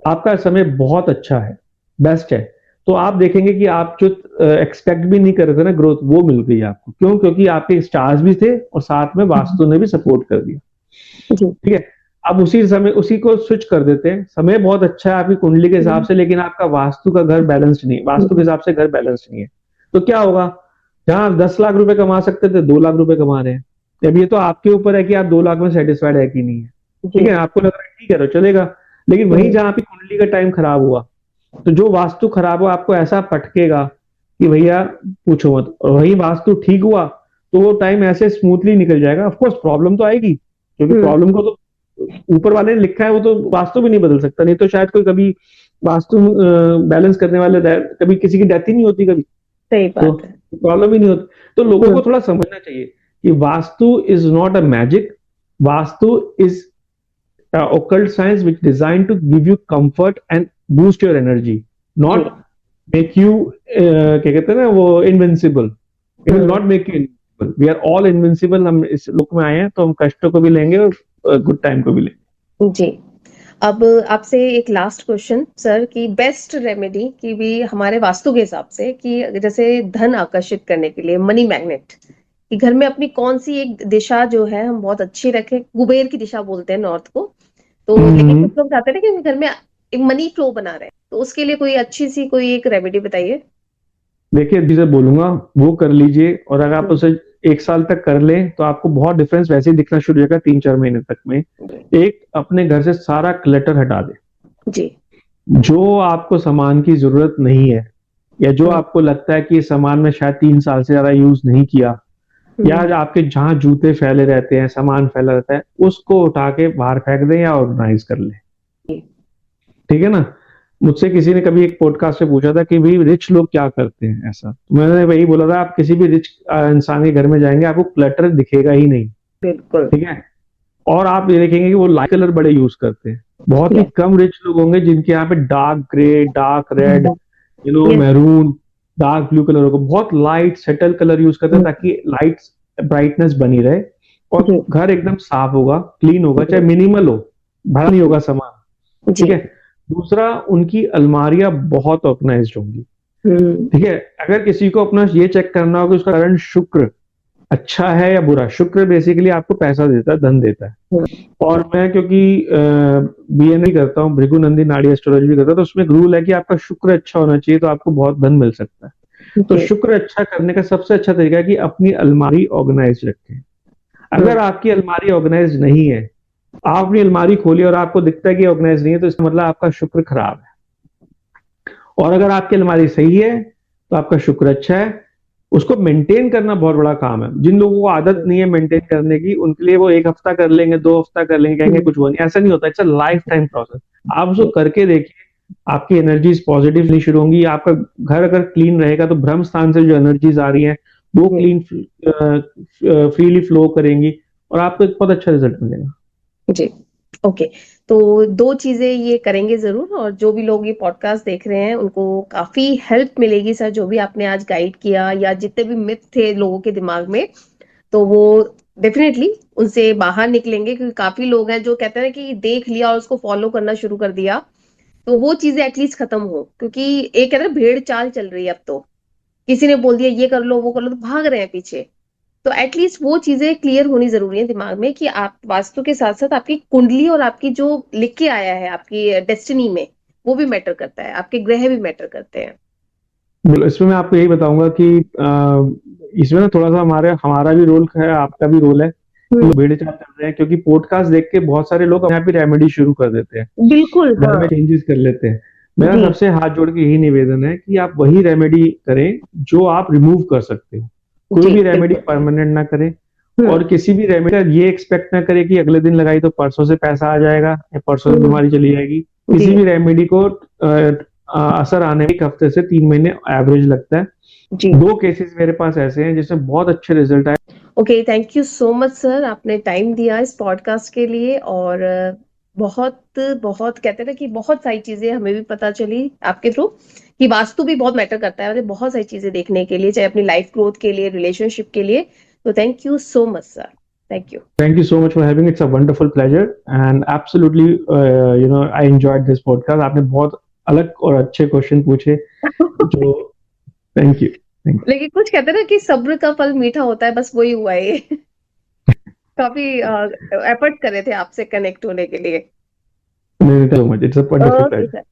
आपका समय बहुत अच्छा है, बेस्ट है, तो आप देखेंगे कि आप जो एक्सपेक्ट भी नहीं कर रहे थे ना ग्रोथ, वो मिल गई आपको। क्यों? क्योंकि आपके स्टार्स भी थे और साथ में वास्तु ने भी सपोर्ट कर दिया। ठीक है, अब उसी को स्विच कर देते हैं। समय बहुत अच्छा है आपकी कुंडली के हिसाब से, लेकिन आपका वास्तु का घर बैलेंस्ड नहीं है, वास्तु के हिसाब से घर बैलेंस्ड नहीं है। तो क्या होगा? जहां आप 10 लाख रुपए कमा सकते थे 2 लाख रुपए कमा रहे हैं। अब ये तो आपके ऊपर है कि आप 2 लाख में सेटिस्फाइड है कि नहीं है। ठीक है, आपको लग रहा है ठीक है तो चलेगा, लेकिन वहीं जहां आपकी कुंडली का टाइम खराब हुआ, तो जो वास्तु खराब हुआ आपको ऐसा पटकेगा कि भैया पूछो मत। और वही वास्तु ठीक हुआ तो वो टाइम ऐसे स्मूथली निकल जाएगा। ऑफकोर्स प्रॉब्लम तो आएगी, क्योंकि प्रॉब्लम को तो ऊपर वाले ने लिखा है, वो तो वास्तु भी नहीं बदल सकता। नहीं तो शायद कोई कभी वास्तु बैलेंस करने वाले कभी किसी की डेथ ही नहीं होती, कभी सही बात है, तो प्रॉब्लम ही नहीं होती। तो लोगों को थोड़ा समझना चाहिए कि vastu is not a magic, vastu is occult science which designed to give you comfort and boost your energy, not make you क्या कहते हैं ना वो invincible. It will not make you invincible. We are all invincible. हम इस लोक में आए हैं तो हम कष्टों को भी लेंगे और गुड टाइम को भी लेंगे। जी अब आपसे एक लास्ट क्वेश्चन सर, कि बेस्ट रेमेडी की भी हमारे वास्तु के हिसाब से, कि जैसे धन आकर्षित करने के लिए मनी मैग्नेट, कि घर में अपनी कौन सी एक दिशा जो है हम बहुत अच्छी रखें, कुबेर की दिशा बोलते हैं नॉर्थ को, तो लेकिन कुछ लोग चाहते हैं कि घर में एक मनी फ्लो बना रहे, तो उसके लिए कोई अच्छी सी कोई एक रेमेडी बताइए। देखिए जिसे बोलूंगा वो कर लीजिए, और अगर आप उसे 1 साल तक कर लें तो आपको बहुत डिफरेंस वैसे ही दिखना शुरू हो जाएगा 3-4 महीने तक में। एक, अपने घर से सारा क्लटर हटा दे जी, जो आपको सामान की जरूरत नहीं है, या जो आपको लगता है कि ये सामान में शायद 3 साल से ज्यादा यूज नहीं किया, या आपके जहां जूते फैले रहते हैं, सामान फैला रहता है, उसको उठा के बाहर फेंक दें या ऑर्गेनाइज कर लें। ठीक है ना? मुझसे किसी ने कभी एक पॉडकास्ट में पूछा था कि भाई रिच लोग क्या करते हैं ऐसा, तो मैंने वही बोला था, आप किसी भी रिच इंसान के घर में जाएंगे आपको क्लटर दिखेगा ही नहीं, बिल्कुल। ठीक है। और आप ये देखेंगे कि वो लाइट कलर बड़े यूज करते हैं, बहुत ही Yes. कम रिच लोग होंगे जिनके यहाँ पे dark grey, dark red, Yes. Maroon, dark blue colour होगा, बहुत लाइट सेटल कलर यूज करते हैं ताकि लाइट ब्राइटनेस बनी रहे, और जी। घर एकदम साफ होगा, क्लीन होगा, चाहे मिनिमल हो, भरा नहीं होगा सामान, जी। ठीक है। दूसरा, उनकी अलमारियां बहुत ऑर्गेनाइज्ड होंगी, ठीक है। अगर किसी को अपना ये चेक करना हो कि उसका करंट शुक्र अच्छा है या बुरा, शुक्र बेसिकली आपको पैसा देता है, धन देता है। और मैं क्योंकि बीएनए करता हूँ, भृगुनंदी नाड़ी एस्ट्रोलॉजी भी करता हूँ, तो उसमें एक रूल है कि आपका शुक्र अच्छा होना चाहिए तो आपको बहुत धन मिल सकता है। तो शुक्र अच्छा करने का सबसे अच्छा तरीका है कि अपनी अलमारी ऑर्गेनाइज रखें। अगर आपकी अलमारी ऑर्गेनाइज नहीं है, आप अपनी अलमारी खोलिए और आपको दिखता है कि ऑर्गेनाइज नहीं है, तो इसका मतलब आपका शुक्र खराब है। और अगर आपकी अलमारी सही है तो आपका शुक्र अच्छा है। उसको मेंटेन करना बहुत बड़ा काम है। जिन लोगों को आदत नहीं है मेंटेन करने की, उनके लिए वो 1 हफ्ता कर लेंगे, 2 हफ्ता कर लेंगे, कहेंगे कुछ वो नहीं, ऐसा नहीं होता। It's a life time process. आप उसको करके देखिए, आपकी एनर्जीज पॉजिटिव नहीं शुरू होंगी। आपका घर अगर क्लीन रहेगा तो ब्रह्म स्थान से जो एनर्जीज आ रही हैं वो क्लीन फ्रीली फ्लो करेंगी और आपको एक बहुत अच्छा रिजल्ट मिलेगा। जी। ओके, तो 2 चीजें ये करेंगे जरूर, और जो भी लोग ये पॉडकास्ट देख रहे हैं उनको काफी हेल्प मिलेगी सर, जो भी आपने आज गाइड किया या जितने भी मिथ थे लोगों के दिमाग में, तो वो डेफिनेटली उनसे बाहर निकलेंगे। क्योंकि काफी लोग हैं जो कहते हैं कि देख लिया और उसको फॉलो करना शुरू कर दिया, तो वो चीजें एटलीस्ट खत्म हो। क्योंकि एक कहते हैं भेड़ चाल चल रही है अब, तो किसी ने बोल दिया ये कर लो वो कर लो तो भाग रहे हैं पीछे। तो एटलीस्ट वो चीजें क्लियर होनी जरूरी है दिमाग में कि आप वास्तु के साथ साथ आपकी कुंडली और आपकी जो लिख के आया है आपकी डेस्टिनी में, वो भी मैटर करता है, आपके ग्रह भी मैटर करते हैं। इसमें मैं आपको यही बताऊंगा कि इसमें ना थोड़ा सा हमारा भी रोल है, आपका भी रोल है। तो भेड़ चाल चल रहे हैं क्योंकि पॉडकास्ट देख के बहुत सारे लोग अपने आप ही रेमेडी शुरू कर देते हैं, बिल्कुल। घर में चेंजेस कर लेते हैं। मेरा जी। सबसे हाथ जोड़ के यही निवेदन है कि आप वही रेमेडी करें जो आप रिमूव कर सकते हो। कोई जी, भी रेमेडी बिल्कुल। परमानेंट ना करें, और किसी भी रेमेडी का ये एक्सपेक्ट ना करे कि अगले दिन लगाई तो परसों से पैसा आ जाएगा या परसों से बीमारी चली जाएगी। किसी जी। भी रेमेडी को असर आने में 1 हफ्ते से 3 महीने एवरेज लगता है। जी। 2 केसेस मेरे पास ऐसे हैं जिसमें बहुत अच्छे रिजल्ट आए। Okay, thank you so much sir, आपने टाइम दिया इस पॉडकास्ट के लिए। और बहुत बहुत कहते हैं ना कि बहुत सारी चीजें हमें भी पता चली आपके थ्रू, कि वास्तु भी बहुत मैटर करता है, मतलब बहुत सारी चीजें देखने के लिए, चाहे अपनी लाइफ ग्रोथ के लिए, रिलेशनशिप के लिए। तो thank you so much sir, thank you. Thank you so much for having. It's a wonderful pleasure and absolutely, I enjoyed this podcast. आपने बहुत अलग और अच्छे क्वेश्चन पूछे जो थैंक यू। लेकिन कुछ कहते हैं ना कि सब्र का फल मीठा होता है, बस वही हुआ है। काफी एफर्ट कर रहे थे आपसे कनेक्ट होने के लिए। Thank you so much. It's a wonderful okay pleasure. Sir.